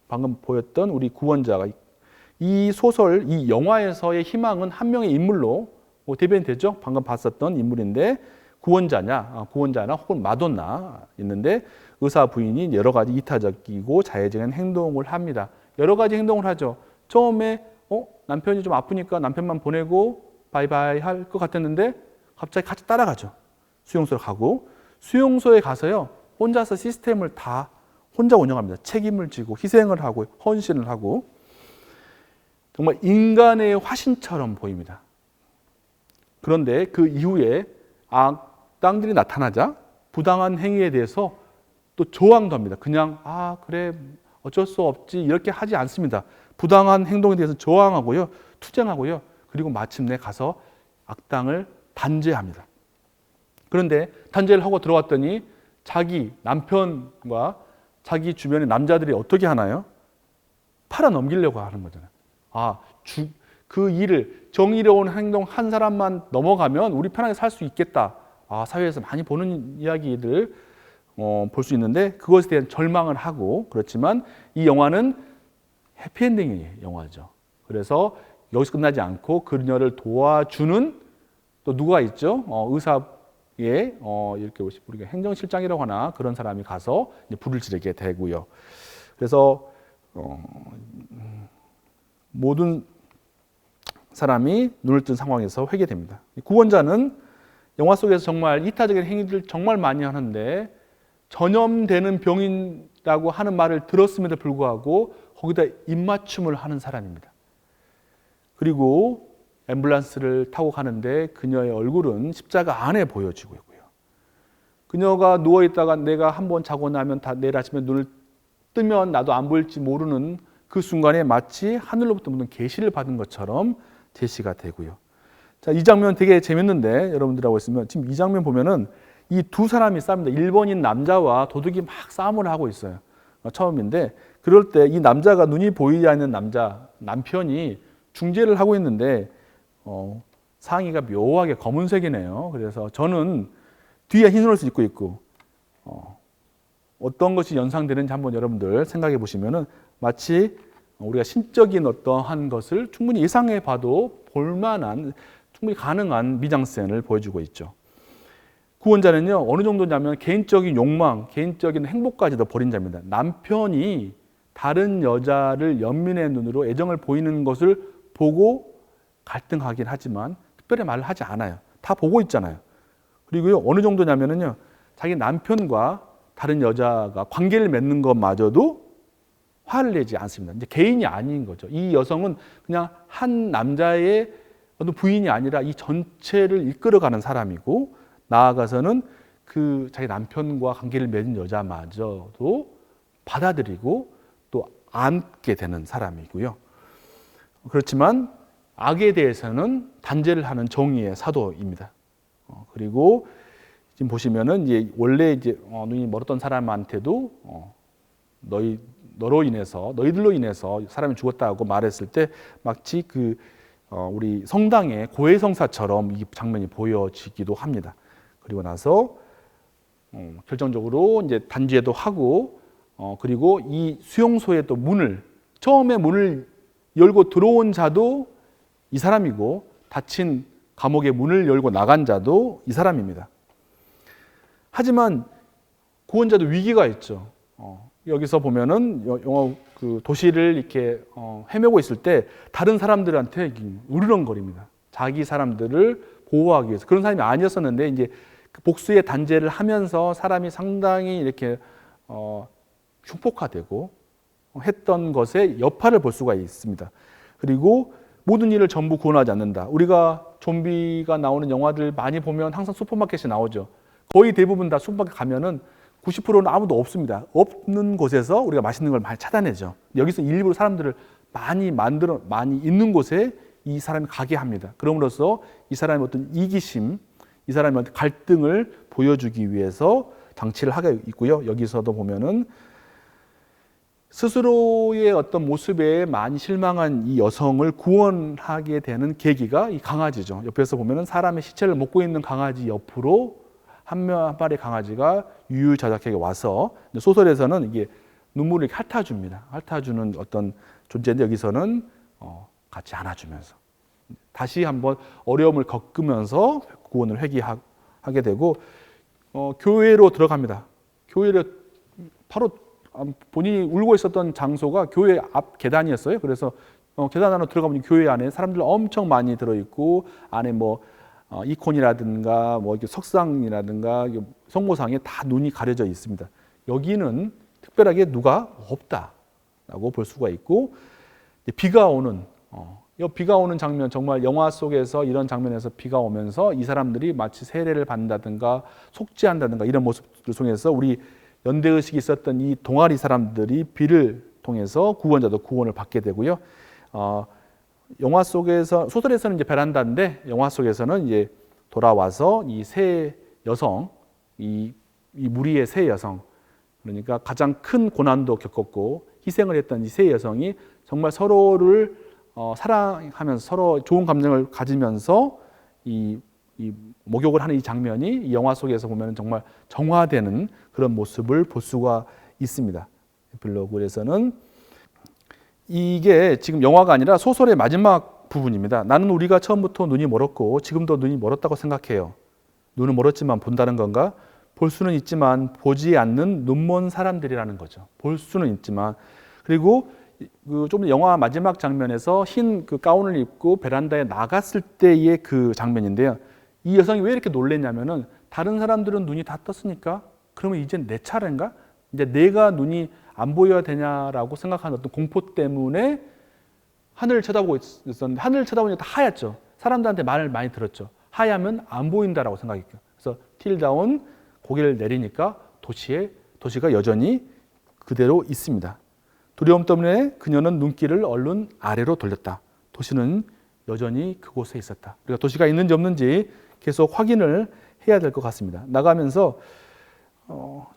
방금 보였던 우리 구원자가 이 소설, 이 영화에서의 희망은 한 명의 인물로 대변이 되죠. 방금 봤었던 인물인데 구원자나 혹은 마돈나 있는데 의사 부인이 여러 가지 이타적이고 자해적인 행동을 합니다. 여러 가지 행동을 하죠. 처음에 남편이 좀 아프니까 남편만 보내고 바이바이 할 것 같았는데 갑자기 같이 따라가죠. 수용소로 가고 수용소에 가서요. 혼자서 시스템을 다 혼자 운영합니다. 책임을 지고 희생을 하고 헌신을 하고 정말 인간의 화신처럼 보입니다. 그런데 그 이후에 악당들이 나타나자 부당한 행위에 대해서 또 조항도 합니다. 그냥 그래 어쩔 수 없지 이렇게 하지 않습니다. 부당한 행동에 대해서 저항하고요, 투쟁하고요, 그리고 마침내 가서 악당을 단죄합니다. 그런데 단죄를 하고 들어왔더니 자기 남편과 자기 주변의 남자들이 어떻게 하나요? 팔아 넘기려고 하는 거잖아요. 그 일을 정의로운 행동 한 사람만 넘어가면 우리 편하게 살 수 있겠다. 사회에서 많이 보는 이야기들 볼 수 있는데 그것에 대한 절망을 하고, 그렇지만 이 영화는 해피엔딩의 영화죠. 그래서 여기서 끝나지 않고 그녀를 도와주는 또 누가 있죠? 의사의 이렇게 우리가 행정실장이라고 하나 그런 사람이 가서 이제 불을 지르게 되고요. 그래서 모든 사람이 눈을 뜬 상황에서 회개됩니다. 구원자는 영화 속에서 정말 이타적인 행위들을 정말 많이 하는데 전염되는 병인이라고 하는 말을 들었음에도 불구하고 거기다 입맞춤을 하는 사람입니다. 그리고 앰뷸런스를 타고 가는데 그녀의 얼굴은 십자가 안에 보여지고 있고요. 그녀가 누워있다가 내가 한번 자고 나면 내일 아침에 눈을 뜨면 나도 안 보일지 모르는 그 순간에 마치 하늘로부터 무슨 계시를 받은 것처럼 제시가 되고요. 자, 이 장면 되게 재밌는데 여러분들하고 있으면 지금 이 장면 보면은 이 두 사람이 싸웁니다. 일본인 남자와 도둑이 막 싸움을 하고 있어요. 처음인데 그럴 때 이 남자가 눈이 보이지 않는 남편이 중재를 하고 있는데 상의가 묘하게 검은색이네요. 그래서 저는 뒤에 흰 옷을 입고 있고 어떤 것이 연상되는지 한번 여러분들 생각해 보시면은 마치 우리가 신적인 어떠한 것을 충분히 예상해 봐도 볼만한 충분히 가능한 미장센을 보여주고 있죠. 구원자는요 어느 정도냐면 개인적인 욕망, 개인적인 행복까지도 버린 자입니다. 남편이 다른 여자를 연민의 눈으로 애정을 보이는 것을 보고 갈등하긴 하지만 특별히 말을 하지 않아요. 다 보고 있잖아요. 그리고요 어느 정도냐면은요 자기 남편과 다른 여자가 관계를 맺는 것마저도 화를 내지 않습니다. 이제 개인이 아닌 거죠. 이 여성은 그냥 한 남자의 어떤 부인이 아니라 이 전체를 이끌어가는 사람이고, 나아가서는 그 자기 남편과 관계를 맺은 여자마저도 받아들이고 또 안게 되는 사람이고요. 그렇지만 악에 대해서는 단죄를 하는 정의의 사도입니다. 그리고 지금 보시면은 이제 원래 이제 눈이 멀었던 사람한테도 너희들로 인해서 사람이 죽었다고 말했을 때 마치 우리 성당의 고해성사처럼 이 장면이 보여지기도 합니다. 그리고 나서 결정적으로 이제 단죄도 하고 그리고 이 수용소의 또 처음에 문을 열고 들어온 자도 이 사람이고 닫힌 감옥의 문을 열고 나간 자도 이 사람입니다. 하지만 구원자도 위기가 있죠. 여기서 보면은 그 도시를 이렇게 헤매고 있을 때 다른 사람들한테 으르렁거립니다. 자기 사람들을 보호하기 위해서. 그런 사람이 아니었었는데 이제 그 복수의 단죄를 하면서 사람이 상당히 이렇게 흉폭화되고 했던 것의 여파를 볼 수가 있습니다. 그리고 모든 일을 전부 구원하지 않는다. 우리가 좀비가 나오는 영화들 많이 보면 항상 슈퍼마켓이 나오죠. 거의 대부분 다 슈퍼마켓 가면은 90%는 아무도 없습니다. 없는 곳에서 우리가 맛있는 걸 많이 찾아내죠. 여기서 일부러 사람들을 많이 있는 곳에 이 사람이 가게 합니다. 그럼으로써 이 사람의 어떤 이기심, 이 사람의 어떤 갈등을 보여주기 위해서 장치를 하고 있고요. 여기서도 보면은 스스로의 어떤 모습에 많이 실망한 이 여성을 구원하게 되는 계기가 이 강아지죠. 옆에서 보면은 사람의 시체를 먹고 있는 강아지 옆으로 한 마리의 강아지가 유유자적하게 와서 소설에서는 이게 눈물을 핥아줍니다. 핥아주는 어떤 존재인데 여기서는 같이 안아주면서 다시 한번 어려움을 겪으면서 구원을 회개하게 되고 교회로 들어갑니다. 교회를 바로 본인이 울고 있었던 장소가 교회 앞 계단이었어요. 그래서 계단 안으로 들어가면 교회 안에 사람들 엄청 많이 들어있고 안에 이콘이라든가 뭐 석상이라든가 성모상에 다 눈이 가려져 있습니다. 여기는 특별하게 누가 없다라고 볼 수가 있고, 비가 오는 비가 오는 장면, 정말 영화 속에서 이런 장면에서 비가 오면서 이 사람들이 마치 세례를 받는다든가 속죄한다든가 이런 모습을 통해서 우리 연대의식이 있었던 이 동아리 사람들이 비를 통해서 구원자도 구원을 받게 되고요. 영화 속에서, 소설에서는 이제 베란다인데 영화 속에서는 이제 돌아와서 이 세 여성, 이 무리의 세 여성, 그러니까 가장 큰 고난도 겪었고 희생을 했던 이 세 여성이 정말 서로를 사랑하면서 서로 좋은 감정을 가지면서 이 목욕을 하는 이 장면이 이 영화 속에서 보면 정말 정화되는 그런 모습을 볼 수가 있습니다. 에필로그에서는 이게 지금 영화가 아니라 소설의 마지막 부분입니다. 나는 우리가 처음부터 눈이 멀었고 지금도 눈이 멀었다고 생각해요. 눈은 멀었지만 본다는 건가? 볼 수는 있지만 보지 않는 눈먼 사람들이라는 거죠. 볼 수는 있지만. 그리고 좀 영화 마지막 장면에서 흰 그 가운을 입고 베란다에 나갔을 때의 그 장면인데요. 이 여성이 왜 이렇게 놀랬냐면은 다른 사람들은 눈이 다 떴으니까 그러면 이제 내 차례인가? 이제 내가 눈이 안 보여야 되냐라고 생각하는 어떤 공포 때문에 하늘을 쳐다보고 있었는데, 하늘을 쳐다보니까 하얗죠. 사람들한테 말을 많이 들었죠. 하얗면 안 보인다라고 생각했죠. 그래서 틸다운 고개를 내리니까 도시가 여전히 그대로 있습니다. 두려움 때문에 그녀는 눈길을 얼른 아래로 돌렸다. 도시는 여전히 그곳에 있었다. 우리가 도시가 있는지 없는지 계속 확인을 해야 될 것 같습니다. 나가면서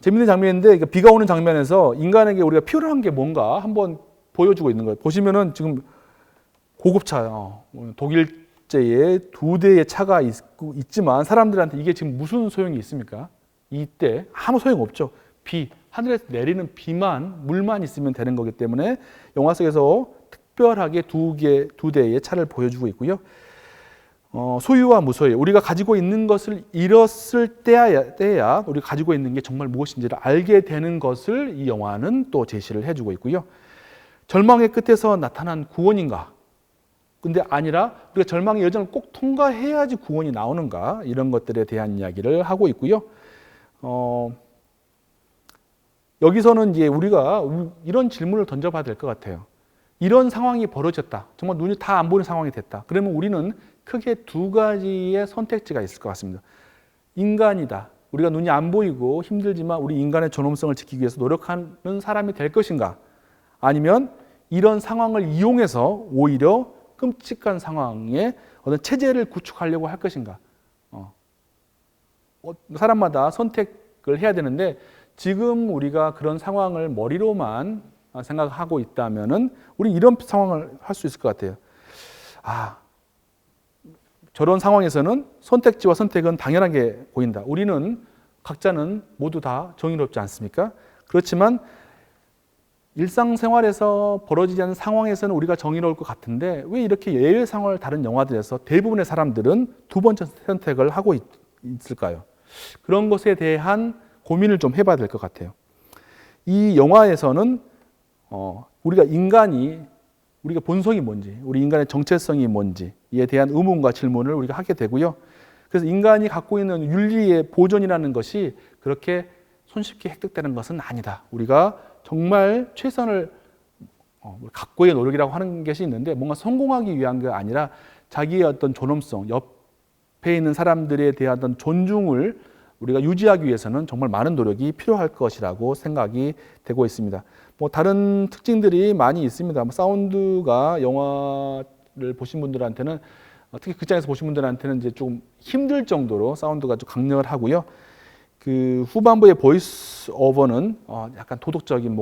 재밌는 장면인데, 비가 오는 장면에서 인간에게 우리가 필요한 게 뭔가 한번 보여주고 있는 거예요. 보시면은 지금 고급차, 독일제의 2대의 차가 있지만 사람들한테 이게 지금 무슨 소용이 있습니까? 이때 아무 소용 없죠. 하늘에서 내리는 비만, 물만 있으면 되는 거기 때문에 영화 속에서 특별하게 2대의 차를 보여주고 있고요. 소유와 무소유, 우리가 가지고 있는 것을 잃었을 때야 우리가 가지고 있는 게 정말 무엇인지를 알게 되는 것을 이 영화는 또 제시를 해주고 있고요. 절망의 끝에서 나타난 구원인가? 근데 아니라 우리가 절망의 여정을 꼭 통과해야지 구원이 나오는가? 이런 것들에 대한 이야기를 하고 있고요. 여기서는 이제 우리가 이런 질문을 던져봐야 될 것 같아요. 이런 상황이 벌어졌다. 정말 눈이 다 안 보이는 상황이 됐다. 그러면 우리는 크게 2가지의 선택지가 있을 것 같습니다. 인간이다. 우리가 눈이 안 보이고 힘들지만 우리 인간의 존엄성을 지키기 위해서 노력하는 사람이 될 것인가? 아니면 이런 상황을 이용해서 오히려 끔찍한 상황에 어떤 체제를 구축하려고 할 것인가? 사람마다 선택을 해야 되는데, 지금 우리가 그런 상황을 머리로만 생각하고 있다면은 우리 이런 상황을 할 수 있을 것 같아요. 저런 상황에서는 선택지와 선택은 당연하게 보인다. 우리는 각자는 모두 다 정의롭지 않습니까? 그렇지만 일상생활에서 벌어지지 않는 상황에서는 우리가 정의로울 것 같은데 왜 이렇게 예외 상황을 다른 영화들에서 대부분의 사람들은 2번째 선택을 하고 있을까요? 그런 것에 대한 고민을 좀 해봐야 될 것 같아요. 이 영화에서는 우리가 본성이 뭔지, 우리 인간의 정체성이 뭔지에 대한 의문과 질문을 우리가 하게 되고요. 그래서 인간이 갖고 있는 윤리의 보존이라는 것이 그렇게 손쉽게 획득되는 것은 아니다. 우리가 정말 최선을 각고의 노력이라고 하는 것이 있는데 뭔가 성공하기 위한 게 아니라 자기의 어떤 존엄성, 옆에 있는 사람들에 대한 어떤 존중을 우리가 유지하기 위해서는 정말 많은 노력이 필요할 것이라고 생각이 되고 있습니다. 다른 특징들이 많이 있습니다. 사운드가 영화를 보신 분들한테는, 특히 극장에서 보신 분들한테는 이제 좀 힘들 정도로 사운드가 좀 강렬하고요. 그 후반부의 보이스 오버는 약간 도덕적인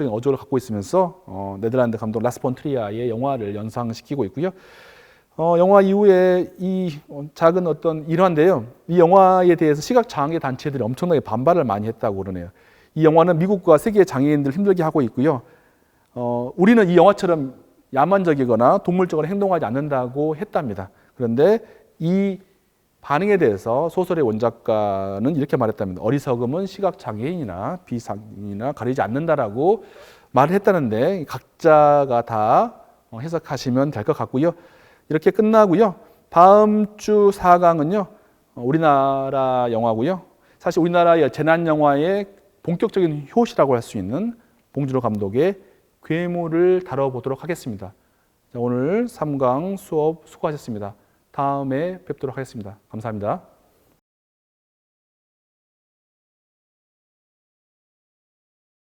어조를 갖고 있으면서 네덜란드 감독 라스 폰 트리아의 영화를 연상시키고 있고요. 영화 이후에 이 작은 어떤 일화인데요. 이 영화에 대해서 시각장애 단체들이 엄청나게 반발을 많이 했다고 그러네요. 이 영화는 미국과 세계 장애인들을 힘들게 하고 있고요. 우리는 이 영화처럼 야만적이거나 동물적으로 행동하지 않는다고 했답니다. 그런데 이 반응에 대해서 소설의 원작가는 이렇게 말했답니다. 어리석음은 시각장애인이나 비상인이나 가리지 않는다라고 말을 했다는데 각자가 다 해석하시면 될 것 같고요. 이렇게 끝나고요. 다음 주 4강은요. 우리나라 영화고요. 사실 우리나라 재난 영화의 본격적인 효시라고 할 수 있는 봉준호 감독의 괴물을 다뤄보도록 하겠습니다. 자, 오늘 3강 수업 수고하셨습니다. 다음에 뵙도록 하겠습니다. 감사합니다.